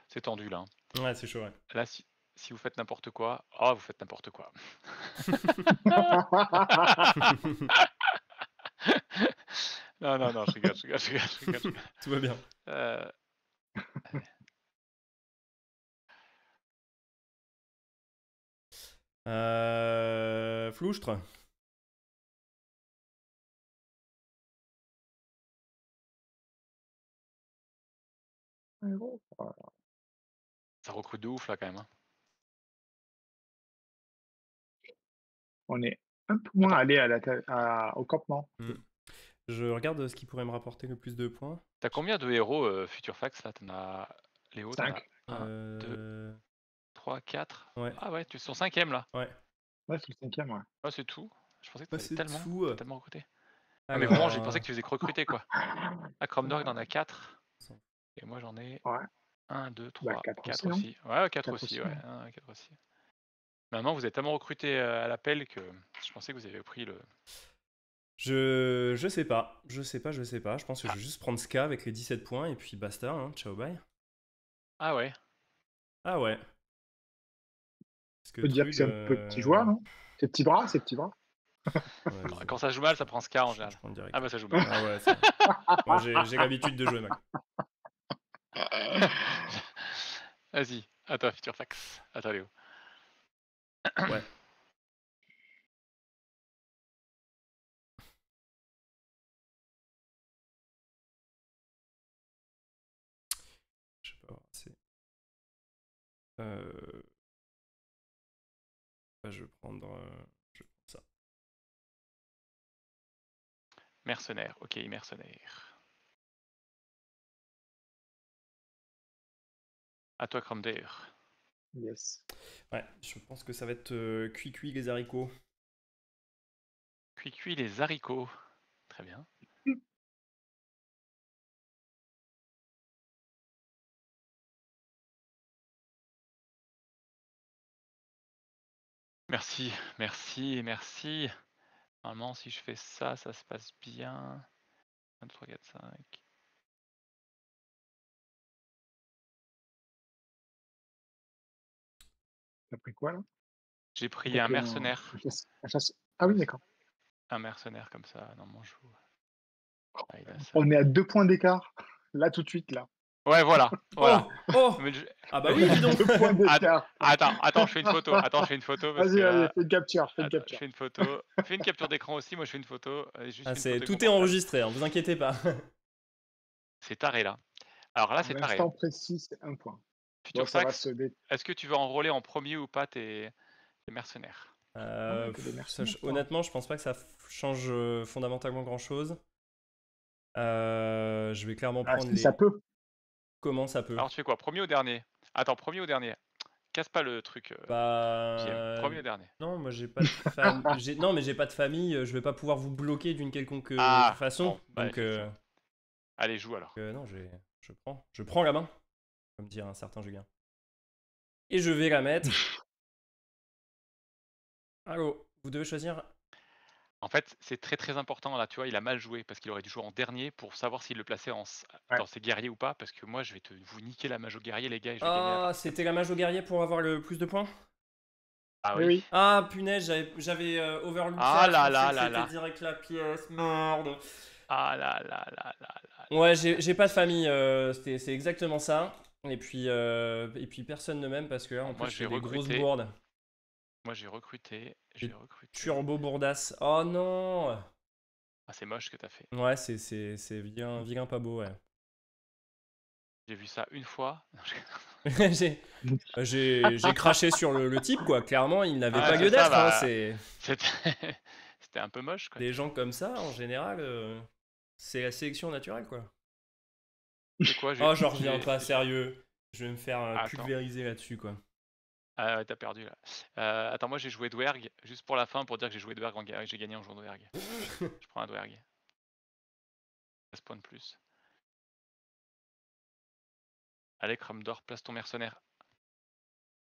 C'est tendu, là. Ouais, c'est chaud, ouais. Là, si vous faites n'importe quoi, oh, vous faites n'importe quoi. Non, je rigole. Tout va bien. Flouchtre. Ça recrute de ouf, là, quand même. Hein. On est un peu moins Attends. allé au campement. Je regarde ce qui pourrait me rapporter le plus de points. T'as combien de héros Future Fax, là? T'en as... Léo, t'en as 5. 1, 2, 3, 4. Ouais. Ah ouais, tu es sur 5ème, là. Ouais. Ouais, c'est le 5ème, ouais. Ah, c'est tout. Je pensais que Bah, t'avais c'est tellement, tout. tellement recruté. Ah, mais Alors, vraiment, j'ai pensé que tu faisais que recruter, quoi. Ah, Chrome Dog, il en a 4. Et moi, j'en ai Ouais. 1, 2, Bah, 3, 4 4 aussi, non aussi. Ouais, 4 4 aussi, aussi, ouais. hein. 4 aussi. Maintenant, vous êtes tellement recruté à l'appel que je pensais que vous avez pris le... je sais pas. Je sais pas. Je pense que je vais juste prendre Ska avec les 17 points et puis basta. Hein. Ciao, bye. Ah ouais. Ah ouais. Parce On peut dire que c'est un petit joueur, non? Ses petits bras. Ouais, Quand ça joue mal, ça prend Scar en général. je prends direct. Ah bah ça joue mal. Ah ouais, moi j'ai l'habitude de jouer, mec. Vas-y, à toi, Future Fax. À toi, Léo. Ouais. Je Je vais prendre ça. Mercenaire, ok, mercenaire. À toi, Cromder. Yes. Ouais, je pense que ça va être cuit les haricots. Cuit les haricots. Très bien. Merci, merci, merci. Normalement, si je fais ça, ça se passe bien. 1, 2, 3, 4, 5. T'as pris quoi là? J'ai pris T'as un pris mercenaire. un chasse. Ah oui, d'accord. Un mercenaire comme ça, normalement je joue. Ah, il a ça. On est à 2 points d'écart. Là, tout de suite, là. Ouais, voilà, voilà. Oh Mais je- Ah bah oui, dis donc 2 points d'écart. Attends, je fais une photo. Attends, je fais une photo parce que Vas-y, là. fais une capture, fais une Attends, je capture. fais une photo. Fais une capture d'écran aussi, moi je fais une photo. Juste Ah, une photo avec mon tout est portable. enregistré, hein, vous inquiétez pas. C'est taré là. Alors là, À c'est taré. l'instant précis, c'est 1 point. Bon, Future ça va Sax, se dé... est-ce que tu veux enrôler en premier ou pas tes mercenaires? Ah ouais, t'as des mercenaires, toi. Honnêtement, je pense pas que ça change fondamentalement grand chose. Je vais clairement Ah prendre si, les. ça peut. Comment ça peut? Alors tu fais quoi? Premier ou dernier? Attends, premier ou dernier? Casse pas le truc, JM. Bah. Premier ou dernier? Non, moi j'ai pas de famille. Non, mais j'ai pas de famille, je vais pas pouvoir vous bloquer d'une quelconque Ah, façon. bon, bah Donc, effectivement. Allez, joue alors. non, je prends la main, comme dire un certain Julien. Et je vais la mettre. Allô, vous devez choisir. En fait, c'est très très important là, tu vois, il a mal joué parce qu'il aurait dû jouer en dernier pour savoir s'il le plaçait Ouais. dans ses guerriers ou pas, parce que moi je vais vous niquer la mage au guerrier les gars et je vais gagner la Ah, partie. c'était la mage au guerrier pour avoir le plus de points? Ah Oui, oui. oui. Ah, punaise, j'avais overlook Ah ça, je là pensais là que là c'était là. direct la pièce, merde. Ah là là là là là. Ouais, j'ai pas de famille, c'est exactement ça. Et puis personne ne m'aime parce que là, en Bon, plus, moi je j'ai fais des grosses recruté. bourdes. Moi j'ai recruté. Des turbo bourdas. Oh non! Ah, c'est moche ce que t'as fait. Ouais, c'est vilain pas beau, ouais. J'ai vu ça une fois. J'ai craché sur le type, quoi. Clairement, il n'avait Ah, pas c'est lieu ça, d'être, hein, bah. c'est... C'était un peu moche quoi. Des gens comme ça, en général, c'est la sélection naturelle, quoi. C'est quoi Oh, j'en reviens pas, sérieux. Je vais me faire Attends. pulvériser là-dessus, quoi. Ah ouais, t'as perdu là. Attends, moi j'ai joué Dwerg, juste pour la fin, pour dire que j'ai joué Dwerg, j'ai gagné en jouant Dwerg. Je prends un Dwerg. 16 points de plus. Allez, Crumdor, place ton mercenaire.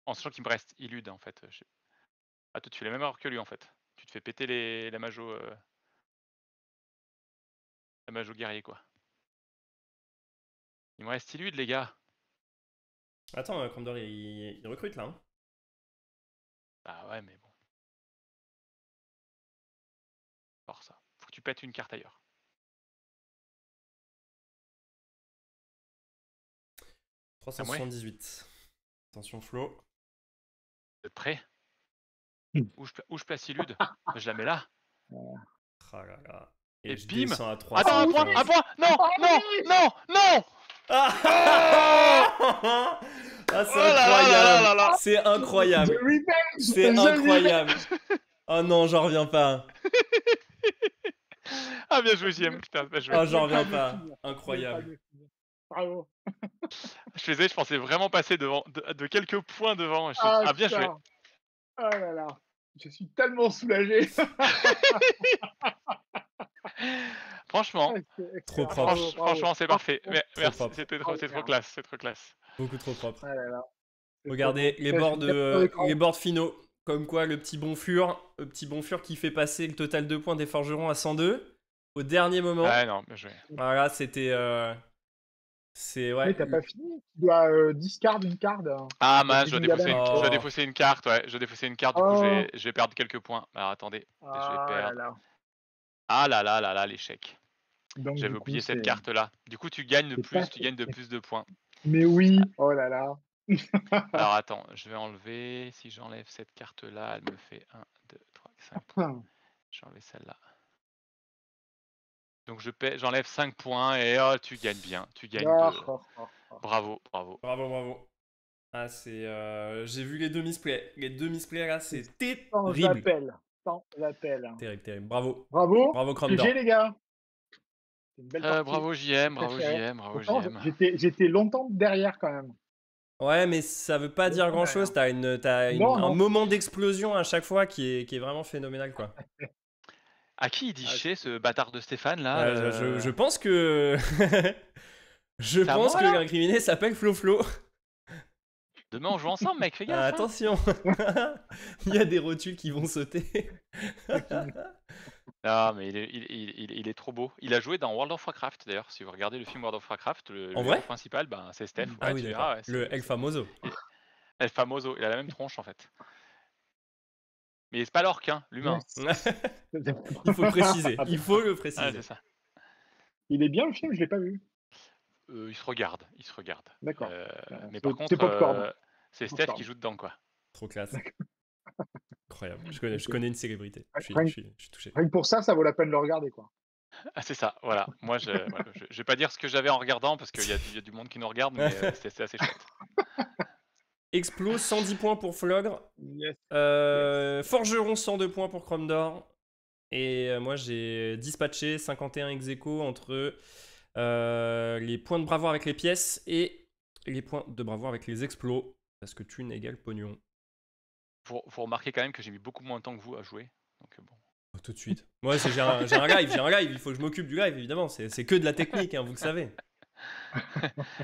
En sachant qu'il me reste Illude en fait. Ah, toi tu fais la même erreur que lui en fait. Tu te fais péter la majo guerrier quoi. Il me reste Illude les gars. Attends, Cromdor, il recrute, là, hein. Bah ouais, mais bon. Or ça. Faut que tu pètes une carte ailleurs. 378. Attention, Flo. Vous êtes prêts? Hmm. Où je place Illude? Je la mets là. Ah là là. Et je bim! descends à 315. Attends, un point! Non! Non! Non! Non! Ah, ah, c'est Oh là là là là là! C'est incroyable. The revenge! C'est The incroyable. Oh non, j'en reviens pas. Ah bien joué JM, putain, bien joué. Oh, j'en reviens Pas pas. de finir. Incroyable. Bravo. Je pensais vraiment passer de quelques points devant. Ah, Bien joué. putain. Oh là là. Je suis tellement soulagé. Franchement, Trop propre. franchement, c'est parfait. Franchement, Merci, propre. c'est trop classe, c'est trop classe. Beaucoup trop propre. Ah là là. C'est Regardez trop les beau. les boards finaux. Comme quoi, le petit Bonfur qui fait passer le total de points des forgerons à 102 au dernier moment. Ouais, non, bien joué. Voilà, c'était. C'est ouais. Mais t'as pas fini. Tu dois discard une carte. Ah mince, je dois Oh. défausser une carte, ouais. Je dois défausser une carte, du coup je vais perdre quelques points. Alors attendez, je vais Ah là perdre. là. Ah là là là là, l'échec. Donc, J'avais du coup, oublié cette c'est- carte là. Du coup tu gagnes de c'est plus, pas- tu gagnes de plus de points. Mais oui. Oh là là. Alors attends, je vais enlever. Si j'enlève cette carte là, elle me fait 1, 2, 3, 5 points. Je vais enlever celle-là. Donc j'enlève 5 points et oh, tu gagnes bien. Tu gagnes 2. Oh, oh, oh. Bravo, bravo. Bravo, bravo. Ah, j'ai vu les deux misplays. Les deux misplays là, c'est Sans terrible. appel. Sans appel. Terrible, terrible. Bravo. Bravo. Bravo, GG, Cromdor. les gars. C'est une belle partie. Bravo JM, Très bravo serré. JM, bravo Pourtant, JM. j'étais longtemps derrière quand même. Ouais, mais ça veut pas dire Longtemps grand chose. T'as Non, un non. moment d'explosion à chaque fois qui est vraiment phénoménal, quoi. À qui il dit Ah, chier ce bâtard de Stéphane là Je pense que. Je C'est à pense moi, que là l'incriminé s'appelle Flo Flo. Demain on joue ensemble, mec, fais Ah, gaffe. Hein. attention. Il y a des rotules qui vont sauter. Non, mais il est trop beau. Il a joué dans World of Warcraft d'ailleurs. Si vous regardez le film World of Warcraft, le En héros vrai principal, ben, c'est Steph. Ah Ouais, oui, tu d'accord. verras. Ouais, Le El Famoso. El Famoso, il a la même tronche en fait. Mais c'est pas l'orque, hein, l'humain. Yes. Il faut le préciser. Il faut le Ouais, préciser. c'est ça. Il est bien le film, je l'ai pas vu. Il se regarde, il se regarde. D'accord. Mais par C'est contre, popcorn. c'est Steph Popcorn. qui joue dedans, quoi. Trop classe. Incroyable. Je connais une célébrité. Je suis touché. Rien que pour ça, ça vaut la peine de le regarder, quoi. Ah, c'est ça, voilà. Moi, je vais pas dire ce que j'avais en regardant parce qu'il y a du monde qui nous regarde, mais c'est assez chouette. Explo, 110 points pour Flogre. Yes. Forgeron, 102 points pour Cromdor. Et moi, j'ai dispatché 51 ex aequo entre les points de bravoure avec les pièces et les points de bravoure avec les explos. Parce que thune égale pognon. Faut remarquer quand même que j'ai mis beaucoup moins de temps que vous à jouer. Donc bon. Oh, tout de suite. Moi, j'ai un live. Il faut que je m'occupe du live, évidemment. C'est que de la technique, hein, vous le savez.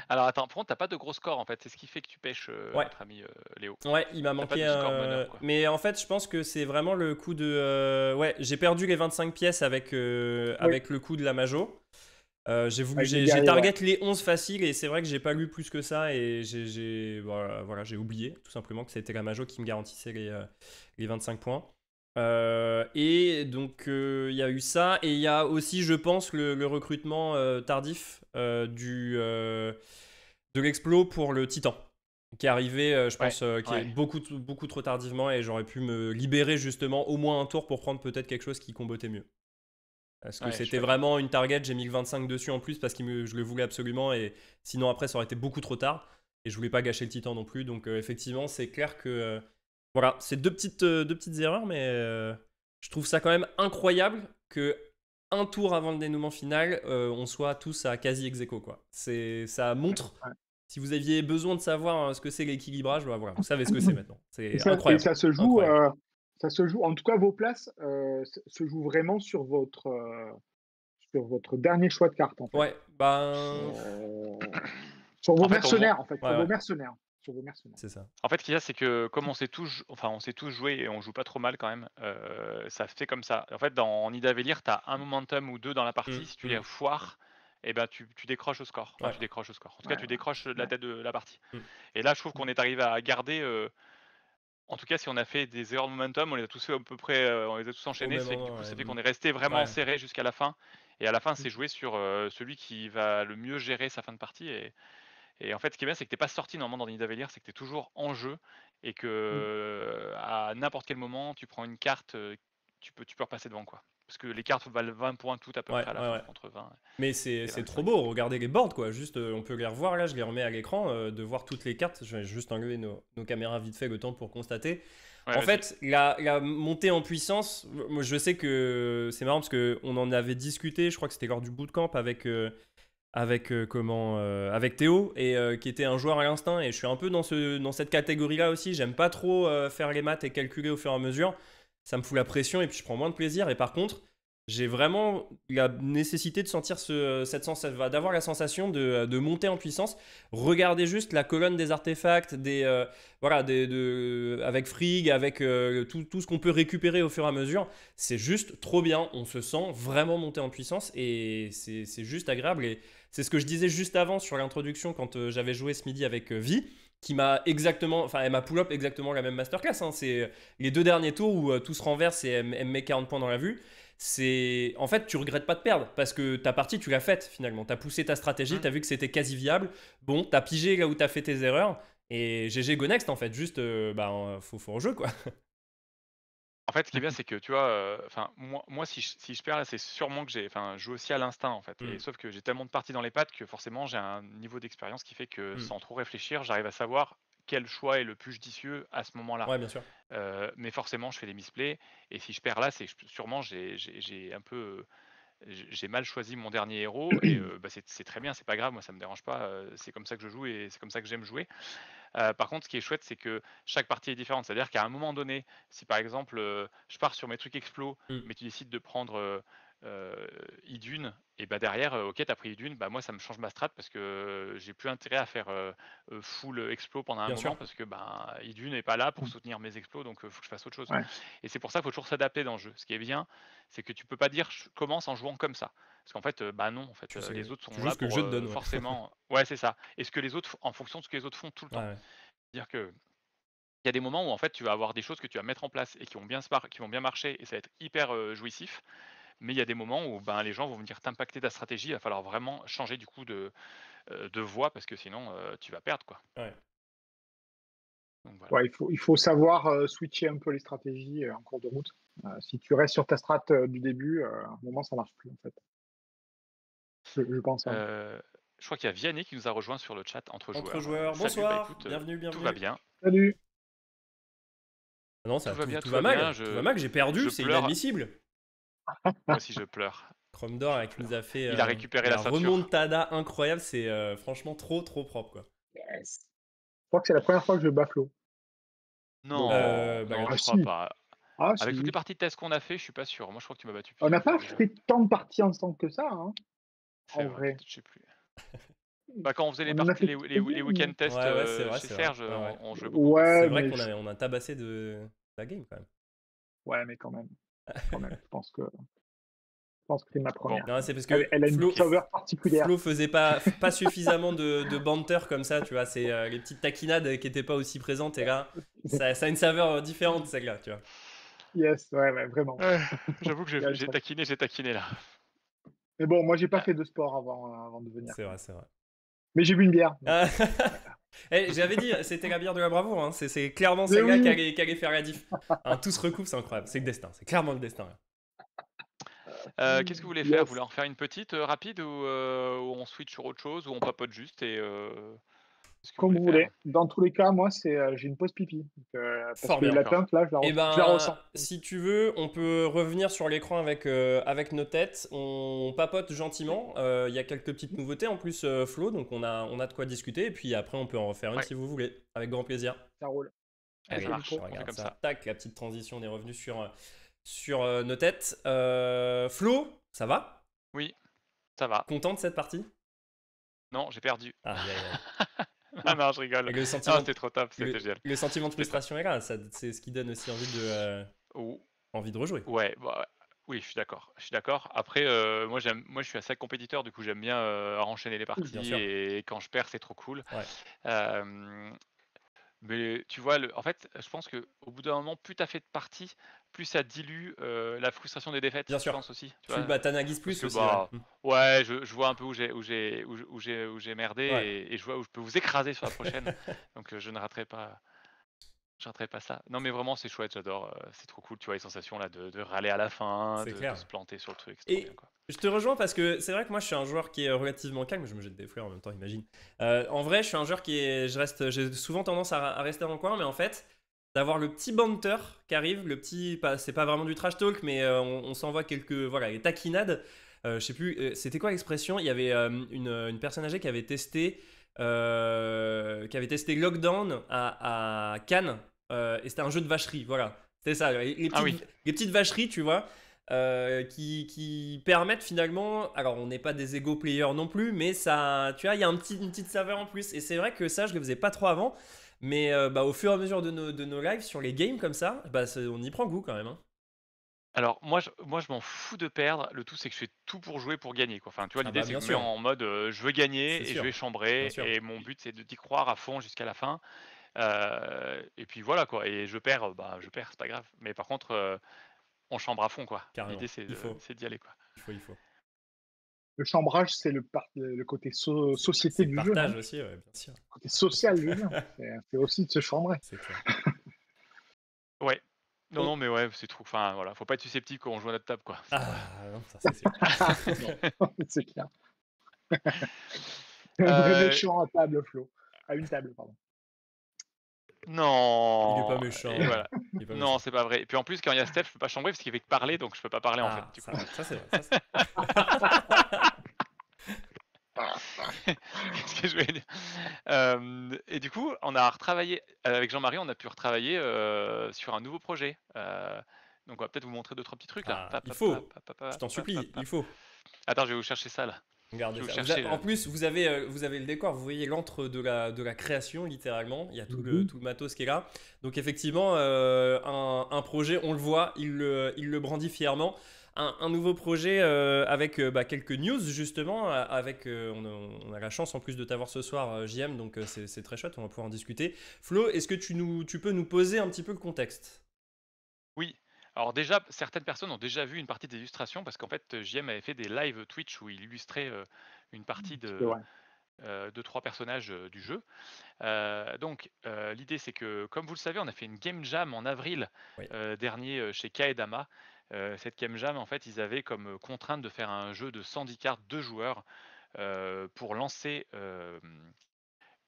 Alors attends, par contre, t'as pas de gros score en fait. C'est ce qui fait que tu pêches, Ouais. notre ami Léo. Ouais, il m'a T'as manqué pas de score meneur, quoi. Mais en fait, je pense que c'est vraiment le coup de. Ouais, j'ai perdu les 25 pièces avec le coup de la Majo. J'ai target les 11 faciles et c'est vrai que j'ai pas lu plus que ça et voilà, j'ai oublié tout simplement que c'était la Majo qui me garantissait les 25 points. Et donc il y a eu ça et il y a aussi, je pense, le recrutement tardif de l'explo pour le Titan qui est arrivé, je pense, qui est beaucoup trop tardivement et j'aurais pu me libérer justement au moins un tour pour prendre peut-être quelque chose qui combotait mieux. Parce que c'était vraiment une target, j'ai mis le 25 dessus en plus parce que je le voulais absolument et sinon après ça aurait été beaucoup trop tard et je voulais pas gâcher le Titan non plus. Donc effectivement c'est clair que voilà, c'est deux petites erreurs mais je trouve ça quand même incroyable que un tour avant le dénouement final on soit tous à quasi ex aequo, quoi. Ça montre, si vous aviez besoin de savoir ce que c'est l'équilibrage, bah voilà, vous savez ce que c'est maintenant. C'est incroyable. Et ça se joue... Ça se joue, en tout cas vos places se jouent vraiment sur votre dernier choix de carte en fait. Ouais, sur vos mercenaires en fait, sur vos mercenaires. C'est ça. En fait, ce qu'il y a, c'est que comme on sait tous jouer et on joue pas trop mal quand même, ça fait comme ça. En fait, en Nidavellir, tu as un momentum ou deux dans la partie. Si tu les foires, et ben tu décroches au score. Enfin, tu décroches au score. En tout cas, tu décroches la tête de la partie. Et là, je trouve qu'on est arrivé à garder. En tout cas, si on a fait des erreurs de momentum, on les a tous fait à peu près, on les a tous enchaînés. C'est que du coup, ça fait qu'on est resté vraiment serré jusqu'à la fin. Et à la fin, c'est joué sur celui qui va le mieux gérer sa fin de partie. Et en fait, ce qui est bien, c'est que t'es pas sorti normalement dans Nidavellir, c'est que tu es toujours en jeu et que à n'importe quel moment, tu prends une carte, tu peux repasser devant, quoi. Parce que les cartes valent 20 points toutes à peu près à la fin, entre 20. Mais c'est trop beau, regardez les boards, quoi. Juste, on peut les revoir là, je les remets à l'écran, de voir toutes les cartes. Je vais juste enlever nos caméras vite fait le temps pour constater. En fait, la montée en puissance, moi je sais que c'est marrant parce qu'on en avait discuté, je crois que c'était lors du bootcamp avec Théo et qui était un joueur à l'instinct et je suis un peu dans cette catégorie là aussi. J'aime pas trop faire les maths et calculer au fur et à mesure, ça me fout la pression et puis je prends moins de plaisir. Et par contre j'ai vraiment la nécessité de sentir d'avoir la sensation de monter en puissance. Regardez juste la colonne des artefacts, avec Frigg, avec tout ce qu'on peut récupérer au fur et à mesure. C'est juste trop bien. On se sent vraiment monter en puissance et c'est juste agréable. Et c'est ce que je disais juste avant sur l'introduction quand j'avais joué ce midi avec Vi, qui m'a elle m'a pull up exactement la même masterclass. Hein. C'est les 2 derniers tours où tout se renverse et elle me met 40 points dans la vue. En fait, tu regrettes pas de perdre parce que ta partie, tu l'as faite finalement. Tu as poussé ta stratégie, tu as vu que c'était quasi viable. Bon, tu as pigé là où tu as fait tes erreurs. Et GG go next en fait. Juste, faut rejouer, quoi. En fait, ce qui est bien, c'est que tu vois, moi si je perds là, c'est sûrement que je joue aussi à l'instinct en fait. Et sauf que j'ai tellement de parties dans les pattes que forcément j'ai un niveau d'expérience qui fait que sans trop réfléchir, j'arrive à savoir quel choix est le plus judicieux à ce moment-là. Ouais, bien sûr. Mais forcément, je fais des misplays et si je perds là, c'est que sûrement j'ai un peu, j'ai mal choisi mon dernier héros et bah, c'est très bien, c'est pas grave, moi ça me dérange pas, c'est comme ça que je joue et c'est comme ça que j'aime jouer. Par contre, ce qui est chouette, c'est que chaque partie est différente. C'est-à-dire qu'à un moment donné, si par exemple, je pars sur mes trucs explos, Mm. mais tu décides de prendre, Idune et bah, derrière, OK, tu as pris Idune, bah, moi ça me change ma strat parce que j'ai plus intérêt à faire, full, explos pendant un Bien moment sûr. parce que, ben, Idune n'est pas là pour soutenir mes explos donc faut que je fasse autre chose. Ouais. Et c'est pour ça qu'il faut toujours s'adapter dans le jeu. Ce qui est bien, c'est que tu peux pas dire: «Je commence en jouant comme ça». Parce qu'en fait, bah, non, en fait, Tu sais, les autres tu sont joues là ce que le pour, jeu te donne, ouais. forcément ouais, c'est ça. Et ce que les autres en fonction de ce que les autres font tout le Ouais, temps. ouais. C'est-à-dire que il y a des moments où en fait tu vas avoir des choses que tu vas mettre en place et qui vont bien marcher et ça va être hyper, jouissif. Mais il y a des moments où, ben, les gens vont venir t'impacter ta stratégie, il va falloir vraiment changer du coup de voie parce que sinon, tu vas perdre quoi. Ouais. Donc voilà. Ouais, il faut savoir switcher un peu les stratégies en cours de route. Si tu restes sur ta strat du début, à un moment, ça marche plus, en fait. Je pense. Hein. Je crois qu'il y a Vianney qui nous a rejoint sur le chat entre Entre joueurs. joueurs, Salut, bah bonsoir, écoute, bienvenue, tout va bienvenue. bien. Salut. Ah non, ça, Tout va bien, tout tout va va bien, mal. Tout va mal, j'ai perdu, je c'est pleure. inadmissible. Moi aussi je pleure. Chrome d'or Je qui nous pleure. a fait Il a récupéré la ceinture. remontada incroyable, c'est franchement trop propre quoi. Yes. Je crois que c'est la première fois que je bats Flo. Non, bah, non, Ah je crois si. pas. Ah Avec toutes si. les parties de test qu'on a fait, je suis pas sûr. Moi, je crois que tu m'as battu On n'a plusieurs fois pas déjà. fait tant de parties ensemble que ça, hein, C'est en vrai, vrai. peut-être, je sais plus. Bah, quand on faisait les On en a parties, fait les quelques-unes, week-end mais- tests Ouais, c'est vrai, chez c'est vrai. Serge, Ouais, ouais. on jouait beaucoup quoi. Ouais, C'est vrai mais qu'on on a tabassé de la game quand même. ouais, mais quand même. Je pense que c'est ma première. Non, c'est parce que Elle a une saveur particulière. Flo faisait pas suffisamment de banter comme ça, tu vois. C'est les petites taquinades qui étaient pas aussi présentes et là, ça a une saveur différente celle-là, tu vois. Yes, ouais, vraiment. J'avoue que Il y a un j'ai truc. taquiné là. Mais bon, moi, j'ai pas Ah, fait de sport avant de venir. C'est vrai, c'est vrai. Mais j'ai bu une bière. donc, Ah, j'avais dit, c'était la bière de la bravoure, hein. C'est clairement Mais celle-là oui. qui allait faire la diff. Hein, tout se recoupe, c'est incroyable. C'est le destin, c'est clairement le destin. Qu'est-ce que vous voulez faire? Vous Yes. voulez en refaire une petite rapide ou on switch sur autre chose ou on papote juste et qu'est-ce que vous Comme voulez vous voulez. faire? Dans tous les cas, moi, j'ai une pause pipi. Donc, parce Fort que bien. la D'accord. teinte, là, Et je la ressens. si tu veux, on peut revenir sur l'écran avec nos têtes. On papote gentiment. Il y a quelques petites nouveautés en plus, Flo, donc on a de quoi discuter. Et puis après, on peut en refaire une Ouais. si vous voulez, avec grand plaisir. Ça roule. Allez, Allez, ça marche, je on fait regarde comme ça. ça. Tac, la petite transition, on est revenu sur nos têtes. Flo, ça va? Oui, ça va. Content de cette partie? Non, j'ai perdu. Aïe, aïe, aïe. Ah non, je rigole. Et le Non, sentiment, c'était trop top, c'était génial. le sentiment de C'était top. frustration est là. C'est ce qui donne aussi Ou- envie de rejouer. Ouais, bah, oui, je suis d'accord. Je suis d'accord. Après, moi, je suis assez compétiteur, du coup, j'aime bien enchaîner les Bien parties sûr. et quand je perds, c'est trop cool. Ouais. Euh, mais tu vois, en fait, je pense que au bout d'un moment, plus tu as fait de parties, plus ça dilue la frustration des défaites, Bien je sûr. pense aussi. Tu Tu vois, t'analyses parce plus que aussi, ouais. bah, ouais, je vois un peu où j'ai merdé Ouais. et je vois où je peux vous écraser sur la prochaine. Donc je ne raterai pas. Je raterai pas ça. Non, mais vraiment, c'est chouette, j'adore. C'est trop cool, tu vois, les sensations là de râler à la fin, C'est de clair. se planter sur le truc, c'est trop bien Et quoi. je te rejoins parce que c'est vrai que moi je suis un joueur qui est relativement calme, je me jette des fleurs en même temps, imagine. En vrai, je suis un joueur j'ai souvent tendance à rester dans le coin, mais en fait, d'avoir le petit banter qui arrive, c'est pas vraiment du trash talk, mais on s'envoie les taquinades. Je sais plus, c'était quoi l'expression? Il y avait une personne âgée qui avait testé Lockdown à Cannes, et c'était un jeu de vacherie, voilà. C'était ça, Ah oui, les petites vacheries, tu vois, qui permettent finalement. Alors, on n'est pas des ego players non plus, mais ça, tu vois, il y a une petite saveur en plus. Et c'est vrai que ça, je le faisais pas trop avant, mais au fur et à mesure de nos lives sur les games comme ça, on y prend goût quand même. Hein. alors moi je m'en fous de perdre, le tout c'est que je fais tout pour jouer pour gagner quoi. Enfin tu vois Ah l'idée bah c'est que bien je me mets sûr, en mode je veux gagner c'est et je sûr, vais bien chambrer sûr. et mon but c'est de d'y croire à fond jusqu'à la fin. Et puis voilà quoi, et je perds, bah je perds, c'est pas grave. Mais par contre on chambre à fond quoi. Carrément, L'idée c'est il faut, d'y aller quoi. il faut. Le chambrage, c'est le côté société C'est le du jeu, partage non? aussi, ouais, bien sûr. Le côté social du jeu. C'est aussi de se chambrer. C'est clair. Ouais. Non On- non mais ouais, c'est trop, enfin voilà, faut pas être susceptible quand on joue à notre table quoi. Ah non, ça c'est sûr. C'est clair. Un vrai méchant à table, Flo. À une table, pardon. Il est Non. pas méchant. Et voilà. Il est pas Non, méchant. c'est pas vrai. Et puis en plus, quand il y a Steph, je peux pas chambrer parce qu'il fait que parler, donc je peux pas parler en fait. Ah, Du coup, ça c'est vrai. Ça, c'est vrai. qu'est-ce que je voulais dire? Et du coup, on a retravaillé avec Jean-Marie, on a pu retravailler sur un nouveau projet. Donc on va peut-être vous montrer 2-3 petits trucs là. Ah, il faut. Je t'en supplie, il faut. Attends, je vais vous chercher ça là. Regardez Je vais vous ça. chercher. En plus, vous avez le décor, vous voyez l'antre de la création, littéralement. Il y a tout le matos qui est là. Donc, effectivement, un projet, on le voit, il le brandit fièrement. Un nouveau projet avec quelques news, justement. On a la chance, en plus, de t'avoir ce soir, JM. Donc, c'est très chouette, on va pouvoir en discuter. Flo, est-ce que tu peux nous poser un petit peu le contexte? Oui. Alors déjà, certaines personnes ont déjà vu une partie des illustrations parce qu'en fait, JM avait fait des lives Twitch où il illustrait une partie C'est de vrai. 3 personnages du jeu. Donc, l'idée, c'est que, comme vous le savez, on a fait une game jam en avril Oui. dernier chez Kaedama. Cette game jam, en fait, ils avaient comme contrainte de faire un jeu de 110 cartes 2 joueurs pour lancer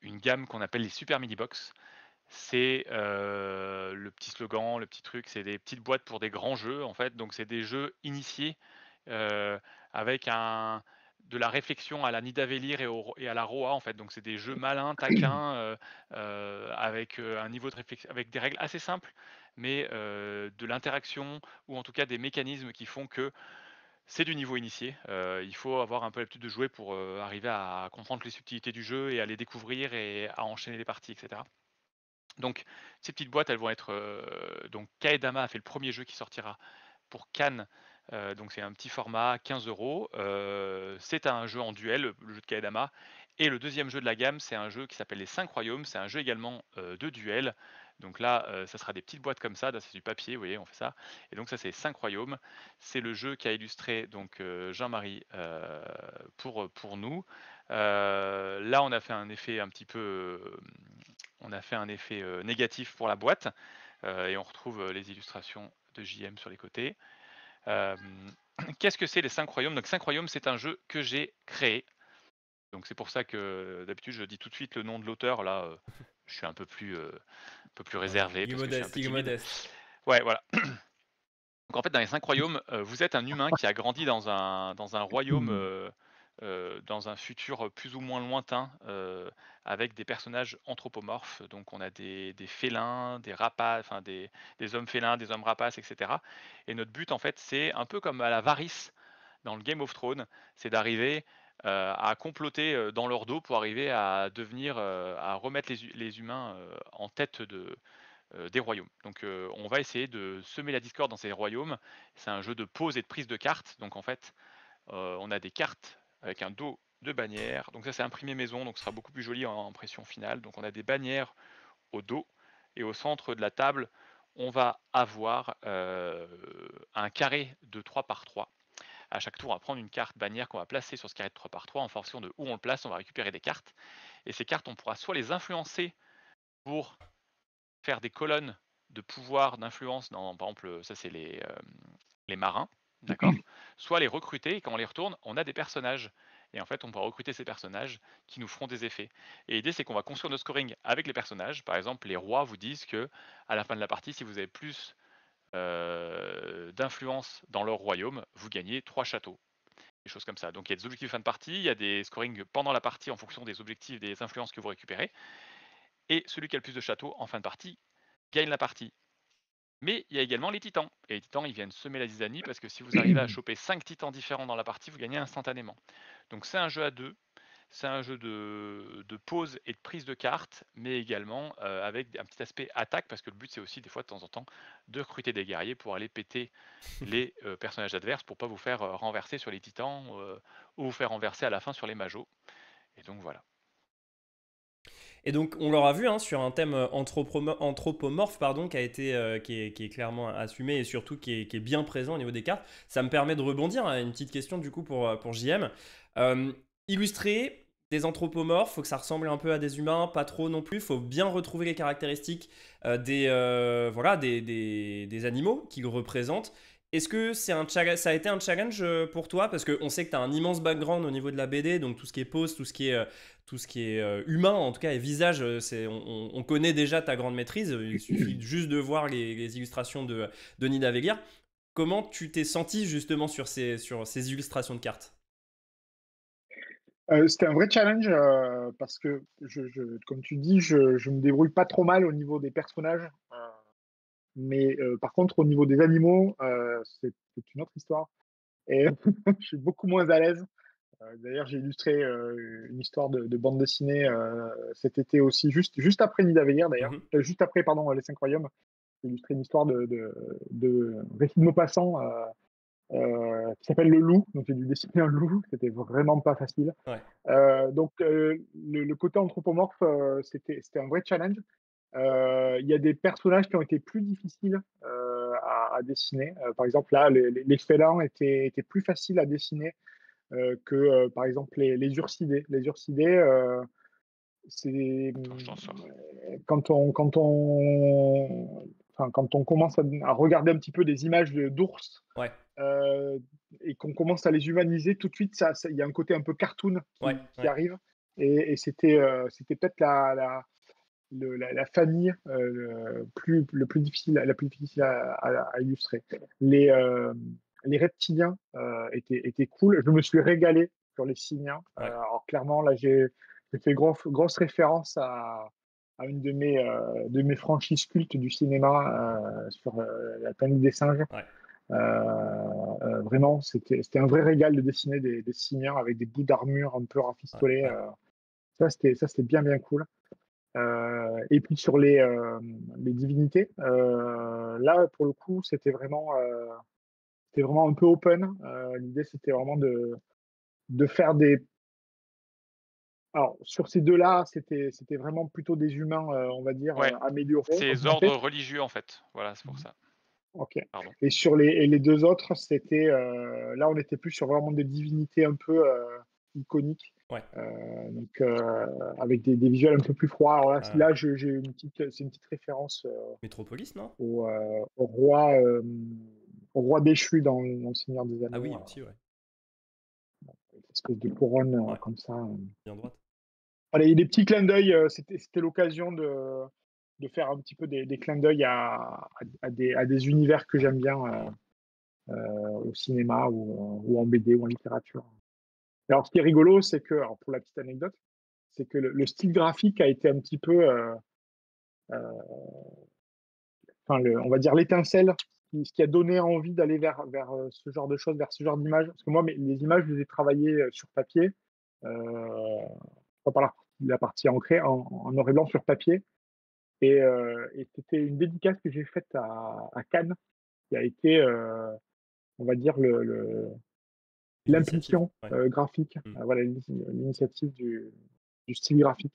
une gamme qu'on appelle les Super Mini Box. C'est le petit slogan, le petit truc, c'est des petites boîtes pour des grands jeux, en fait. Donc, c'est des jeux initiés avec de la réflexion à la Nidavellir et à la Roa, en fait. Donc, c'est des jeux malins, taquins, avec un niveau de réflexion, avec des règles assez simples, mais de l'interaction ou en tout cas des mécanismes qui font que c'est du niveau initié. Il faut avoir un peu l'habitude de jouer pour arriver à comprendre les subtilités du jeu et à les découvrir et à enchaîner les parties, etc. Donc, ces petites boîtes, elles vont être. Donc, Kaedama a fait le premier jeu qui sortira pour Cannes. Donc, c'est un petit format, 15 euros. C'est un jeu en duel, le jeu de Kaedama. Et le deuxième jeu de la gamme, c'est un jeu qui s'appelle Les 5 Royaumes. C'est un jeu également de duel. Donc là, ça sera des petites boîtes comme ça. Là, c'est du papier, vous voyez, on fait ça. Et donc, ça, c'est 5 Royaumes. C'est le jeu qu'a illustré donc, Jean-Marie pour nous. Là, on a fait un effet un petit peu. On a fait un effet négatif pour la boîte et on retrouve les illustrations de JM sur les côtés. Qu'est-ce que c'est les 5 royaumes? Donc 5 royaumes, c'est un jeu que j'ai créé. Donc c'est pour ça que d'habitude je dis tout de suite le nom de l'auteur. Là, je suis un peu plus réservé Il est parce que je suis un modeste, peu il est timide. modeste. Ouais, voilà. Donc en fait, dans les 5 royaumes, vous êtes un humain qui a grandi dans un royaume, dans un futur plus ou moins lointain, avec des personnages anthropomorphes. Donc on a des félins, des rapaces, enfin des hommes félins, des hommes rapaces, etc. Et notre but, en fait, c'est un peu comme à la Varys dans le Game of Thrones, c'est d'arriver à comploter dans leur dos pour arriver à devenir, à remettre les humains en tête des royaumes. Donc on va essayer de semer la discorde dans ces royaumes. C'est un jeu de pose et de prise de cartes. Donc en fait, on a des cartes avec un dos de bannière. Donc ça c'est imprimé maison, donc ce sera beaucoup plus joli en impression finale. Donc on a des bannières au dos et au centre de la table, on va avoir un carré de 3 par 3. À chaque tour, on va prendre une carte bannière qu'on va placer sur ce carré de 3 par 3. En fonction de où on le place, on va récupérer des cartes. Et ces cartes, on pourra soit les influencer pour faire des colonnes de pouvoir, d'influence, par exemple, ça c'est les marins, d'accord. Soit les recruter, et quand on les retourne, on a des personnages. Et en fait, on pourra recruter ces personnages qui nous feront des effets. Et l'idée, c'est qu'on va construire nos scoring avec les personnages. Par exemple, les rois vous disent que à la fin de la partie, si vous avez plus d'influence dans leur royaume, vous gagnez 3 châteaux. Des choses comme ça. Donc il y a des objectifs fin de partie, il y a des scorings pendant la partie en fonction des objectifs, des influences que vous récupérez. Et celui qui a le plus de châteaux en fin de partie gagne la partie. Mais il y a également les titans. Et les titans, ils viennent semer la zizanie parce que si vous arrivez à choper 5 titans différents dans la partie, vous gagnez instantanément. Donc c'est un jeu à deux. C'est un jeu de pause et de prise de cartes, mais également avec un petit aspect attaque, parce que le but c'est aussi des fois de temps en temps de recruter des guerriers pour aller péter les personnages adverses pour pas vous faire renverser sur les titans ou vous faire renverser à la fin sur les majos. Et donc voilà. Et donc, on l'aura vu hein, sur un thème anthropomorphe pardon, qui est clairement assumé et surtout qui est bien présent au niveau des cartes. Ça me permet de rebondir à une petite question du coup pour JM. Illustrer des anthropomorphes, faut que ça ressemble un peu à des humains, pas trop non plus. Faut bien retrouver les caractéristiques des animaux qu'ils représentent. est-ce que ça a été un challenge pour toi? Parce qu'on sait que tu as un immense background au niveau de la BD, donc tout ce qui est pose, tout ce qui est humain, en tout cas, et visage, on connaît déjà ta grande maîtrise. Il suffit juste de voir les illustrations de Nida Veguiar. Comment tu t'es senti justement sur ces illustrations de cartes? C'était un vrai challenge parce que, comme tu dis, je me débrouille pas trop mal au niveau des personnages. Mais par contre, au niveau des animaux, c'est une autre histoire. Et je suis beaucoup moins à l'aise. D'ailleurs, j'ai illustré une histoire de bande dessinée cet été aussi, juste après Nida Veguiar d'ailleurs, Mhm. juste après, pardon, Les 5 Royaumes. J'ai illustré une histoire de récit de Maupassant qui s'appelle Le Loup. Donc j'ai dû dessiner un loup, c'était vraiment pas facile. Ouais, Donc le côté anthropomorphe, c'était un vrai challenge. Il y a des personnages qui ont été plus difficiles à dessiner. Par exemple, là, les félins étaient plus faciles à dessiner que, par exemple, les ursidés. Les ursidés, c'est Attends, je t'en sors. quand on commence à regarder un petit peu des images d'ours ouais, euh, et qu'on commence à les humaniser, tout de suite, il y a un côté un peu cartoon ouais, qui ouais, arrive. Et c'était peut-être la famille le plus difficile, la plus difficile à illustrer. Les reptiliens étaient cool. Je me suis régalé sur les simiens. ouais, Alors clairement, là, j'ai fait grosse référence à une de mes franchises cultes du cinéma sur la planète des singes. ouais, Vraiment, c'était un vrai régal de dessiner des simiens avec des bouts d'armure un peu ouais, rafistolés. ouais. Ça, c'était bien cool. Et puis sur les divinités, là pour le coup c'était vraiment un peu open. L'idée c'était vraiment de faire des. Alors sur ces deux-là, c'était vraiment plutôt des humains, on va dire Ouais, améliorés, c'est les augmentés. ordres religieux en fait. Voilà, c'est pour ça. Ok. Pardon. Et sur les deux autres, c'était là on était plus sur vraiment des divinités un peu iconiques. Ouais. Donc avec des visuels un peu plus froids. Alors là, Euh, c'est une petite référence Métropolis, non? au au roi déchu dans Le Seigneur des Ah Anneaux, oui, aussi, ouais. une espèce de couronne Ouais, comme ça. bien droite. Voilà, il y a des petits clins d'œil, c'était l'occasion de faire un petit peu des clins d'œil à des univers que Ouais, j'aime bien carrément. au cinéma ou en BD ou en littérature. Et alors, ce qui est rigolo, c'est que, alors pour la petite anecdote, c'est que le style graphique a été un petit peu, enfin, on va dire l'étincelle, ce qui a donné envie d'aller vers ce genre de choses, vers ce genre d'images. Parce que moi, les images, je les ai travaillées sur papier, pas par la partie ancrée, en noir et blanc sur papier. Et c'était une dédicace que j'ai faite à Cannes, qui a été, on va dire, L'initiative. l'impulsion Ouais. graphique, Mm. voilà, l'initiative du style graphique.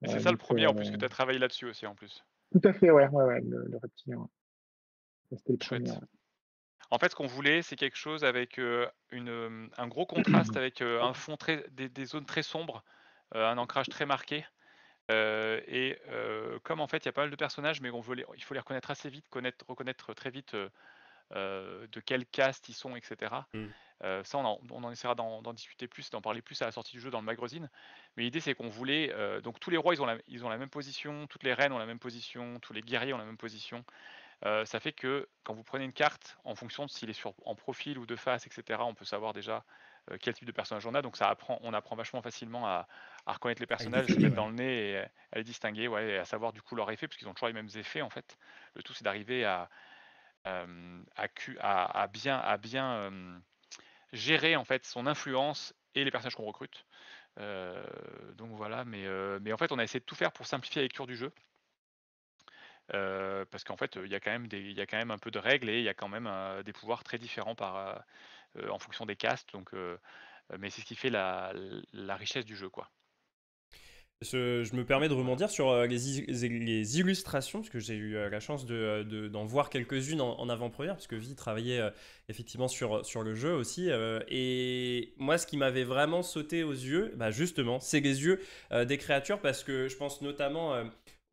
Et c'est ça le Donc, premier en plus que tu as travaillé là-dessus aussi en plus. tout à fait, ouais, le reptilien. Ouais. Ça, c'était le premier. Chouette. En fait, ce qu'on voulait, c'est quelque chose avec un gros contraste, avec un fond des zones très sombres, un ancrage très marqué. Comme en fait, il y a pas mal de personnages, mais il faut les reconnaître assez vite, reconnaître très vite de quel caste ils sont, etc. Mm. Ça, on en essaiera d'en discuter plus, d'en parler plus à la sortie du jeu dans le magazine. Mais l'idée, c'est qu'on voulait. Donc, tous les rois, ils ont la même position, toutes les reines ont la même position, tous les guerriers ont la même position. Ça fait que quand vous prenez une carte, en fonction de s'il est en profil ou de face, etc., on peut savoir déjà quel type de personnage on a. Donc on apprend vachement facilement à reconnaître les À les personnages, se définir, mettre ouais. dans le nez et à les distinguer, ouais, et à savoir du coup leur effet, parce qu'ils ont toujours les mêmes effets en fait. Le tout c'est d'arriver à bien gérer en fait son influence et les personnages qu'on recrute. Donc voilà, mais en fait on a essayé de tout faire pour simplifier la lecture du jeu. Parce qu'en fait, il y a quand même un peu de règles et il y a quand même des pouvoirs très différents en fonction des castes. Mais c'est ce qui fait la richesse du jeu, quoi. Je me permets de Voilà. rebondir sur les illustrations, parce que j'ai eu la chance d'en voir quelques-unes en avant-première, parce que Vi travaillait effectivement sur le jeu aussi. Et moi, ce qui m'avait vraiment sauté aux yeux, bah justement, c'est les yeux des créatures, parce que je pense notamment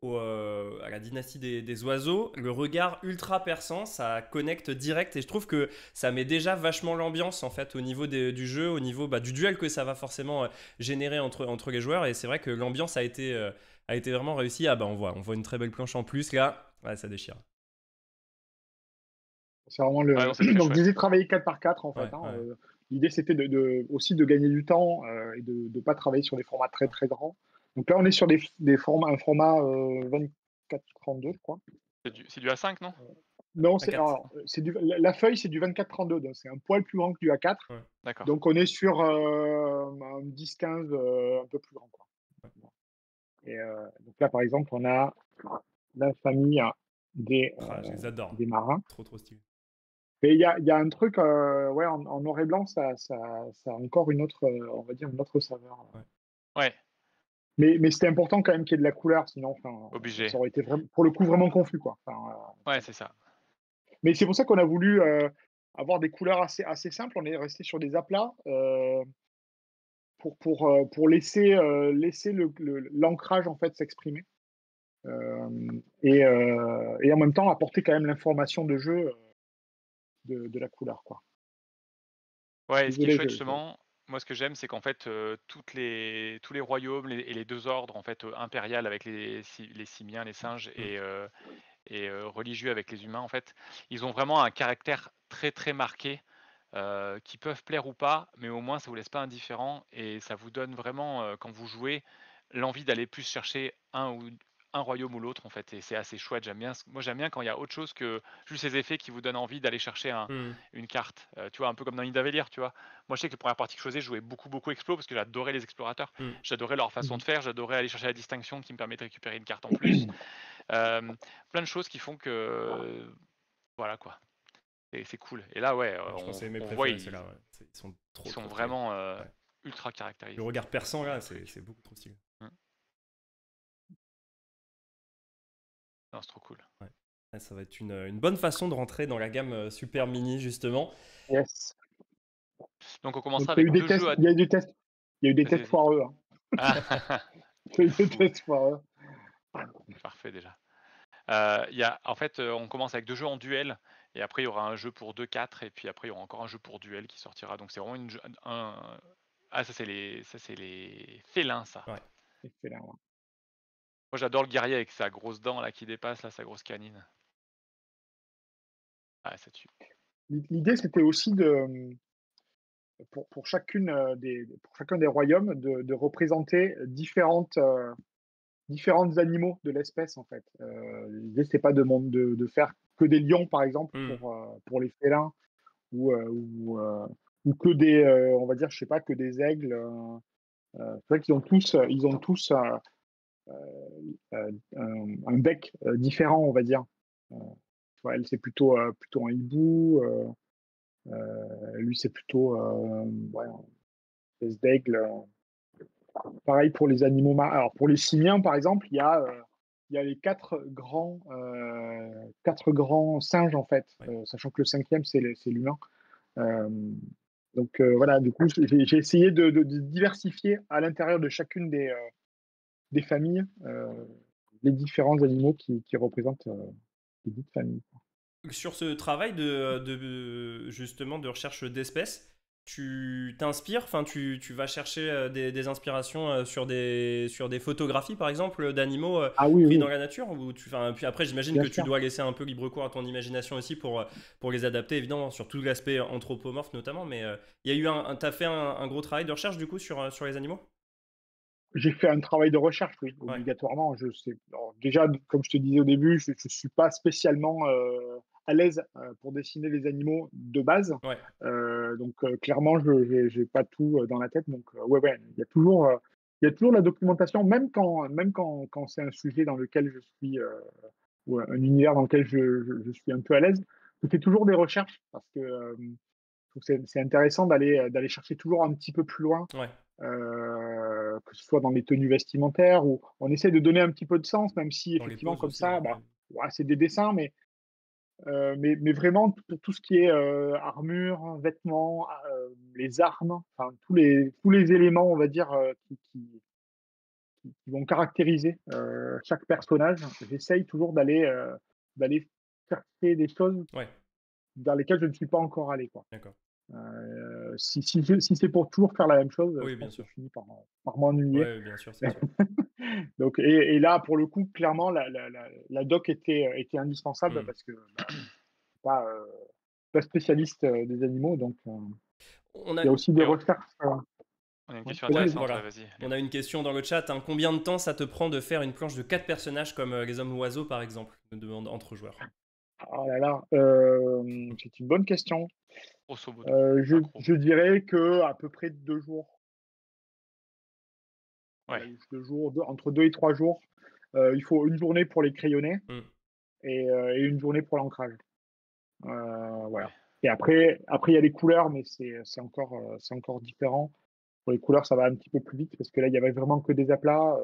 à la dynastie des oiseaux, le regard ultra perçant, ça connecte direct et je trouve que ça met déjà vachement l'ambiance en fait au niveau du jeu, au niveau du duel que ça va forcément générer entre les joueurs et c'est vrai que l'ambiance a été vraiment réussie. Ah bah on voit une très belle planche en plus là, ouais, ça déchire. C'est vraiment Ouais, le. non, c'est très Donc, je chouette. disais travailler 4 par 4 en fait. Ouais, ouais, L'idée, c'était aussi de gagner du temps et de ne pas travailler sur des formats très très grands. Donc là, on est sur des formats, un format 24-32, je crois. C'est du A5, non? Non, A4. la feuille, c'est du 24-32, donc c'est un poil plus grand que du A4. Ouais, D'accord. Donc on est sur un 10-15 un peu plus grand, quoi. ouais. Et donc là, par exemple, on a la famille des, Je les adore. des marins. Trop stylé. Et il y a un truc, ouais, en noir et blanc, ça a encore une autre, on va dire, une autre saveur. Ouais. Ouais, Mais c'était important quand même qu'il y ait de la couleur, sinon, enfin, obligé. ça aurait été pour le coup vraiment confus, quoi. Enfin, Ouais, c'est ça. mais c'est pour ça qu'on a voulu avoir des couleurs assez simples. On est resté sur des aplats pour laisser l'ancrage en fait s'exprimer et en même temps apporter quand même l'information de jeu de la couleur, quoi. Ouais, et ce qui est Désolé, chouette justement, moi ce que j'aime, c'est qu'en fait, tous les royaumes et les 2 ordres en fait, impérial avec les simiens, les singes Mm. et religieux avec les humains en fait, ils ont vraiment un caractère très, très marqué, qui peuvent plaire ou pas, mais au moins ça vous laisse pas indifférent et ça vous donne vraiment, quand vous jouez, l'envie d'aller plus chercher un royaume ou l'autre en fait et c'est assez chouette. Moi j'aime bien quand il y a autre chose que juste ces effets qui vous donnent envie d'aller chercher Mm. une carte, tu vois? Un peu comme dans Nidavellir, tu vois? Moi je sais que les premières parties que je faisais, je jouais beaucoup Explo parce que j'adorais les explorateurs. Mm. J'adorais leur façon Mhm. de faire, j'adorais aller chercher la distinction qui me permet de récupérer une carte en plus. Hem, Plein de choses qui font que, voilà quoi, et c'est cool et là ouais, Ouais, je pense que c'est mes on voit préférés ceux-là. Ouais. Ils sont ils sont trop stylés. vraiment, Ouais. ultra Le caractérisés. regard perçant C'est là, un truc. c'est beaucoup trop stylé. Mmh. Non, c'est trop cool. Ouais. Ouais, ça va être une bonne façon de rentrer dans la gamme Super Mini justement. Yes. Donc on Donc commencera il y a eu avec des 2 tests, jeux à il y a eu des tests, il y a eu des vas-y, tests vas-y. foireux, hein. Ah! Il y a Le eu des fou, tests foireux. parfait déjà. Il y a en fait, on commence avec 2 jeux en duel et après il y aura un jeu pour 2-4 et puis après il y aura encore un jeu pour duel qui sortira. Donc c'est vraiment une jeu un ah ça c'est les félins ça. Ouais. Excellent. Moi j'adore le guerrier avec sa grosse dent là qui dépasse là, sa grosse canine. Ah ça tue. L'idée, c'était aussi pour pour chacun des royaumes de représenter différentes animaux de l'espèce en fait. L'idée c'était pas de faire que des lions par exemple Mm. pour les félins ou ou que on va dire je sais pas que des aigles. C'est vrai qu'ils ont tous un bec différent on va dire. Euh, Tu vois, elle c'est plutôt un hibou, lui c'est plutôt ouais, une espèce d'aigle. Pareil pour les animaux marins. Alors pour les simiens, par exemple, il y a les quatre grands singes, en fait, Ouais. sachant que le cinquième, c'est l'humain. Euh, donc voilà, du coup, j'ai essayé de diversifier à l'intérieur de chacune des familles les différents animaux qui représentent les dites familles. Sur ce travail justement de recherche d'espèces, tu t'inspires, enfin tu vas chercher des inspirations sur des photographies par exemple d'animaux Ah oui, pris oui, dans la nature ou puis après j'imagine bien que tu sûr. dois laisser un peu libre cours à ton imagination aussi pour les adapter évidemment sur tout l'aspect anthropomorphe notamment, mais il y a eu t'as fait un gros travail de recherche du coup sur les animaux? J'ai fait un travail de recherche, oui, Ouais, obligatoirement. Je sais. Alors, déjà, comme je te disais au début, je ne suis pas spécialement à l'aise pour dessiner les animaux de base. ouais, Donc, clairement, je n'ai pas tout dans la tête. Donc, ouais, ouais, il y a toujours la documentation, même quand c'est un sujet dans lequel je suis, ou un univers dans lequel je suis un peu à l'aise. Je fais toujours des recherches parce que je trouve que c'est intéressant d'aller chercher toujours un petit peu plus loin ouais. que ce soit dans les tenues vestimentaires, où on essaie de donner un petit peu de sens, même si Dans les effectivement poses comme aussi, ouais. ça, Ouais. bah, ouais, c'est des dessins, mais vraiment pour tout ce qui est armure, vêtements, les armes, enfin tous les éléments, on va dire, qui vont caractériser chaque personnage. J'essaye toujours d'aller chercher des choses Ouais, dans lesquelles je ne suis pas encore allé, quoi. d'accord. Si c'est pour toujours faire la même chose, Oui, je bien pense que sûr. je finis par m'ennuyer. Ouais, bien sûr, c'est sûr. Donc, et là, pour le coup, clairement, la doc était indispensable Hmm. parce que pas, pas spécialiste des animaux, donc On il y a, a aussi des Et on recherches. on a une Ouais, question vas-y, ouais, vas-y. intéressante, voilà. ouais, vas-y. On Léo. a une question dans le chat, hein. Combien de temps ça te prend de faire une planche de 4 personnages comme les hommes oiseaux, par exemple, me demande entre joueurs. Oh là là, c'est une bonne question. Grosso modo, pas gros. Je dirais que à peu près 2 jours. Ouais, 2 jours, entre 2 et 3 jours. Il faut une journée pour les crayonner Hmm. et une journée pour l'ancrage. ouais. Voilà. Et après, il y a les couleurs, mais c'est encore différent. Pour les couleurs, ça va un petit peu plus vite parce que là, il y avait vraiment que des aplats.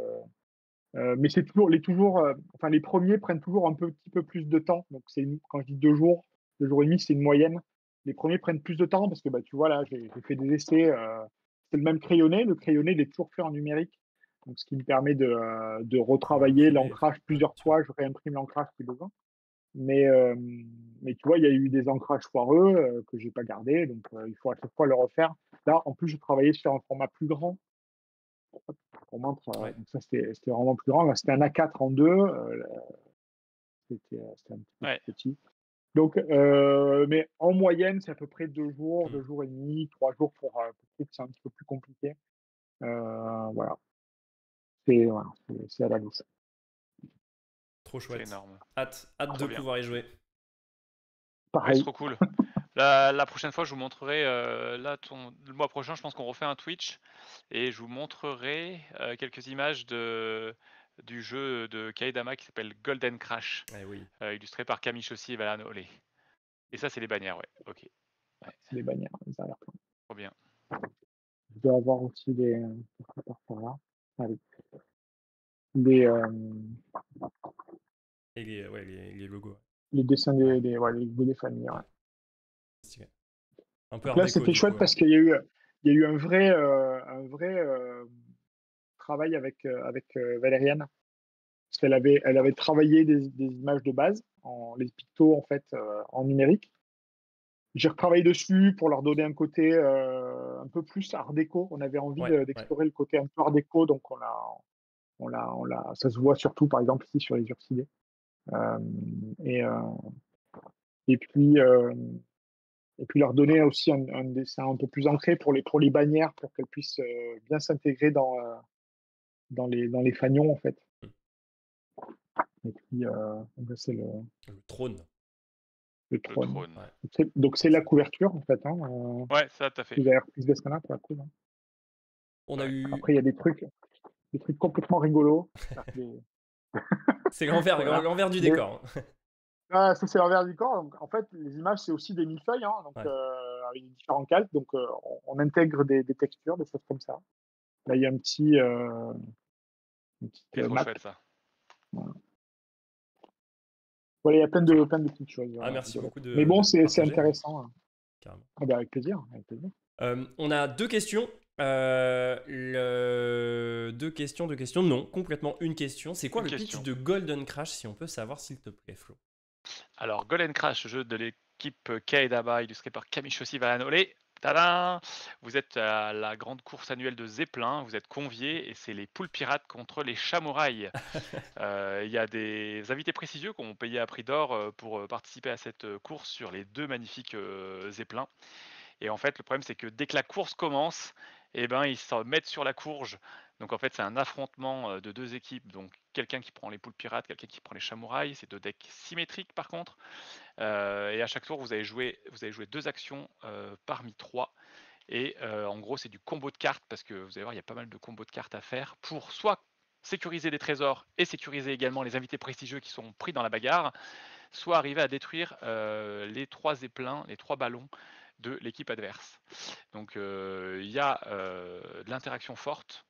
Mais c'est toujours, enfin, les premiers prennent toujours un petit peu plus de temps. Donc, quand je dis 2 jours, 2 jours et demi, c'est une moyenne. Les premiers prennent plus de temps parce que, bah, tu vois, là, j'ai fait des essais. C'est le même crayonné. Le crayonné, il est toujours fait en numérique. Donc, ce qui me permet de Pouvoir retravailler imprimer. l'ancrage Ouais, plusieurs bien sûr. fois. Je réimprime l'ancrage si besoin. Mais, euh, mais tu vois, il y a eu des ancrages foireux que j'ai pas gardés. Donc, il faut à chaque fois le refaire. Là, en plus, je travaillais sur un format plus grand. Pour montre, Ouais. donc ça, c'était vraiment plus grand. Là, c'était un A4 en deux. C'était un petit peu Ouais. plus petit. Donc, mais en moyenne, c'est à peu près 2 jours, Hmm. 2 jours et demi, 3 jours pour que c'est un petit peu plus compliqué. Voilà, c'est à la louche. Trop C'est chouette. énorme. Hâte de Trop bien. pouvoir y jouer. Ouais, c'est Pareil. trop cool. La prochaine fois, je vous montrerai. Le mois prochain, je pense qu'on refait un Twitch et je vous montrerai quelques images du jeu de Kaedama qui s'appelle Golden Crash, Eh oui. illustré par Camille Chaussy et Valan Olé. Et ça, c'est les bannières, ouais. Ok, ouais, C'est les bannières. Ça a l'air plein. trop bien. Je dois avoir aussi par là. Allez. Les, euh, Et les logos. les dessins Ouais. ouais, les logos des familles. Ouais. Ouais. Stylé. Un peu Donc art là, déco c'était du coup. chouette parce qu'il y a eu un vrai travail avec Valériane. Parce elle avait travaillé des images de base, les pictos en fait en numérique. J'ai retravaillé dessus pour leur donner un côté un peu plus art déco. On avait envie Ouais, ouais. d'explorer le côté un peu art déco, donc ça se voit surtout par exemple ici sur les ursidés. Euh, et, euh, et puis leur donner aussi un dessin un peu plus ancré pour les bannières, pour qu'elles puissent bien s'intégrer dans les fanions en fait. Hmm. Et puis c'est Le trône. le Le trône. trône. Ouais. Donc c'est la couverture en fait. Ouais, ça, t'as fait. Vous avez repris ce dessin-là pour la couve. Hein. On a Ouais. eu. Après il y a des trucs complètement rigolos. C'est l'envers, Voilà. l'envers du Mais décor. ça c'est l'envers du corps. Donc, en fait, les images c'est aussi des millefeuilles, hein, donc Ouais. avec différents calques. Donc on intègre des textures, des choses comme ça. Là il y a une petite C'est trop map. chouette, ça. Voilà. Voilà, il y a plein de petites choses. Ah, merci rigolotes. beaucoup Mais bon, de c'est partager. intéressant. Hein. Carrément. Ah bah, avec plaisir, avec plaisir. On a deux questions. Deux questions. Non, complètement une question. C'est quoi Une le pitch question. de Golden Crash, si on peut savoir, s'il te plaît, Flo? Alors, Golden Crash, jeu de l'équipe Kaedama, illustré par Camille Chaussy Valan Olé. Tadam! Vous êtes à la grande course annuelle de Zeppelin, vous êtes conviés et c'est les poules pirates contre les chamourailles. Il y a des invités prestigieux qui ont payé à prix d'or pour participer à cette course sur les deux magnifiques Zeppelins. Et en fait, le problème, c'est que dès que la course commence, eh ben, ils se mettent sur la courge. Donc en fait, c'est un affrontement de deux équipes. Donc quelqu'un qui prend les poules pirates, quelqu'un qui prend les chamourailles. C'est deux decks symétriques par contre. Et à chaque tour, vous allez jouer deux actions parmi trois. Et en gros, c'est du combo de cartes parce que vous allez voir, il y a pas mal de combos de cartes à faire pour soit sécuriser des trésors et sécuriser également les invités prestigieux qui sont pris dans la bagarre, soit arriver à détruire les trois zeppelins, les trois ballons de l'équipe adverse. Donc il y a de l'interaction forte,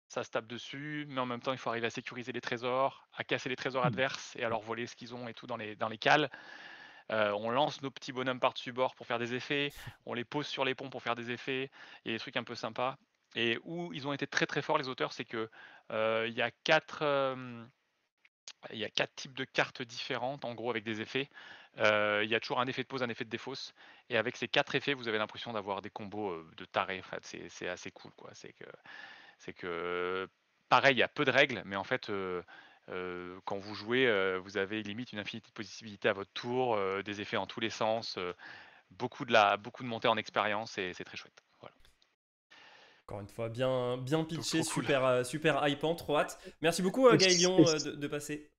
ça se tape dessus, mais en même temps il faut arriver à sécuriser les trésors, à casser les trésors adverses et à leur voler ce qu'ils ont et tout dans les cales. On lance nos petits bonhommes par-dessus bord pour faire des effets, on les pose sur les ponts pour faire des effets, il y a des trucs un peu sympas. Et où ils ont été très très forts les auteurs, c'est que il y a 4 types de cartes différentes, en gros avec des effets. Il y a toujours un effet de pause, un effet de défausse, et avec ces 4 effets, vous avez l'impression d'avoir des combos de tarés. En fait, c'est assez cool, quoi. C'est que pareil, il y a peu de règles, mais en fait, quand vous jouez, vous avez limite une infinité de possibilités à votre tour, des effets en tous les sens, beaucoup de montée en expérience, et c'est très chouette. Voilà. Encore une fois, bien, bien Donc pitché, trop cool. super hypant, trop hâte. Merci beaucoup Et Gaëlion de passer.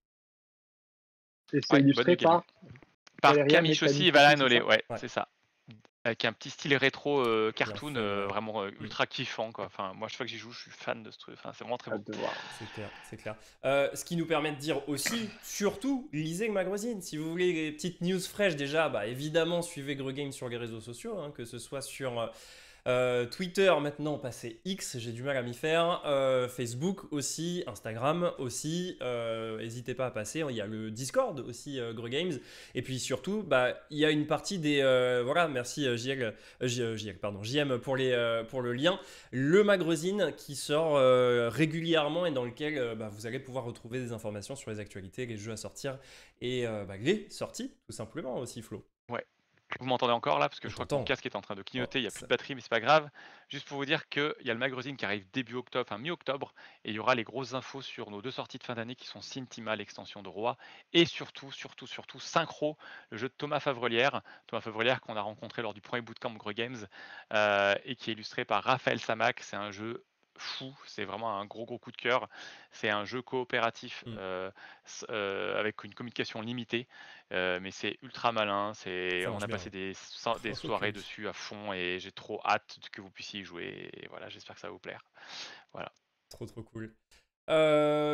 c'est Ouais, bonne illustré nuit, Gaëlion. par Par Valeria Camille aussi et Mekanici, Valan c'est Olé, ça? ouais, Ouais. c'est ça. Avec un petit style rétro cartoon, fait, ouais. vraiment ultra kiffant, quoi. Enfin, moi, chaque fois que j'y joue, je suis fan de ce truc. Enfin, c'est vraiment très beau. Hâte de voir. C'est clair, c'est clair. Ce qui nous permet de dire aussi, surtout, lisez Magazine. Si vous voulez les petites news fraîches, déjà, bah, évidemment, suivez Grogame sur les réseaux sociaux, hein, que ce soit sur Twitter, maintenant passé X, j'ai du mal à m'y faire. Facebook aussi, Instagram aussi. N'hésitez pas à passer. Il y a le Discord aussi, Grogame. Et puis surtout, bah, il y a une partie des. Voilà, merci JM pour le lien. Le magazine qui sort régulièrement et dans lequel bah, vous allez pouvoir retrouver des informations sur les actualités, les jeux à sortir et bah, les sorties, tout simplement aussi, Flo. Ouais. Vous m'entendez encore là? Parce que On je crois que mon t'entend. casque est en train de clignoter, il n'y a plus Ça- de batterie, mais c'est pas grave. Juste pour vous dire qu'il y a le magazine qui arrive début octobre, enfin mi-octobre, et il y aura les grosses infos sur nos 2 sorties de fin d'année qui sont Sintima, l'extension de Roi, et surtout Synchro, le jeu de Thomas Favrelière. Thomas Favrelière qu'on a rencontré lors du premier bootcamp Groggames, et qui est illustré par Raphaël Samac. C'est un jeu fou, c'est vraiment un gros coup de cœur. C'est un jeu coopératif avec une communication limitée, mais c'est ultra malin. Ça On marche a bien. passé des soirées Ok. dessus à fond, et j'ai trop hâte que vous puissiez y jouer. Et voilà, j'espère que ça va vous plaire. Voilà. Trop cool.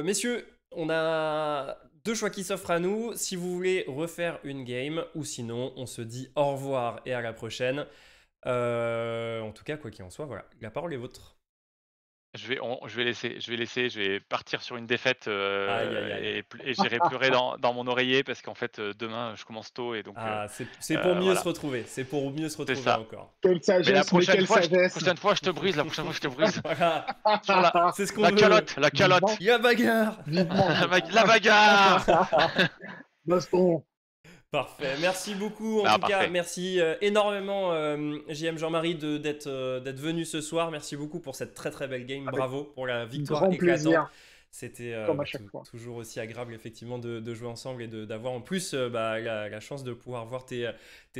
Messieurs, on a 2 choix qui s'offrent à nous. Si vous voulez refaire une game, ou sinon, on se dit au revoir et à la prochaine. En tout cas, quoi qu'il en soit, voilà, la parole est vôtre. Je vais partir sur une défaite, Aïe, aïe, aïe. et j'irai pleurer dans mon oreiller, parce qu'en fait, demain, je commence tôt, et donc Ah, c'est pour mieux se voilà, retrouver. C'est pour mieux se c'est retrouver ça. encore. Quelle Mais sagesse, mais quelle sagesse. prochaine fois, je te brise. La prochaine fois, je te brise. Voilà, Sur c'est ce qu'on la veut. calotte, la calotte. Vivement. Il y a bagarre. Vivement. La bagarre. Baston. Parfait, merci beaucoup en Ah, tout cas, parfait. merci énormément JM Jean-Marie d'être venu ce soir, merci beaucoup pour cette très belle game, Avec bravo pour la victoire grand éclatante. plaisir, C'était comme à chaque fois. toujours aussi agréable effectivement de jouer ensemble et d'avoir en plus bah, la chance de pouvoir voir tes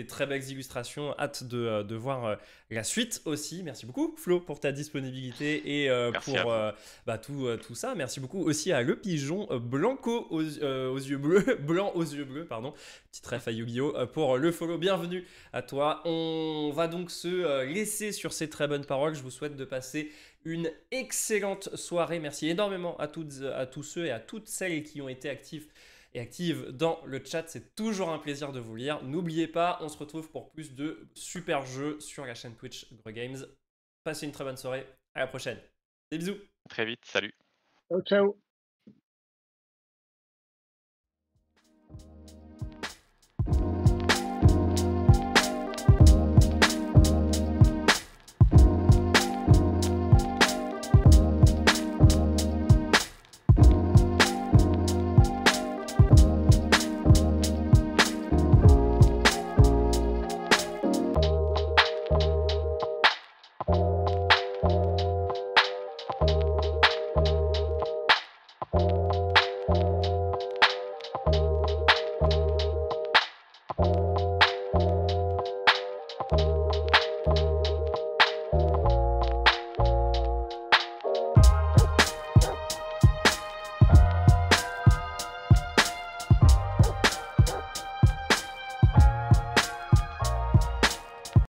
très belles illustrations. Hâte de voir la suite aussi. Merci beaucoup Flo pour ta disponibilité et Merci à pour vous. bah, tout ça. Merci beaucoup aussi à Le Pigeon Blanco aux yeux bleus, blanc aux yeux bleus, pardon. Petit ref à Yu-Gi-Oh pour le follow. Bienvenue à toi. On va donc se laisser sur ces très bonnes paroles. Je vous souhaite de passer une excellente soirée. Merci énormément à tous ceux et à toutes celles qui ont été actifs et actives dans le chat. C'est toujours un plaisir de vous lire. N'oubliez pas, on se retrouve pour plus de super jeux sur la chaîne Twitch Groggames. Passez une très bonne soirée. À la prochaine. Des bisous. Très vite. Salut. Ciao, ciao.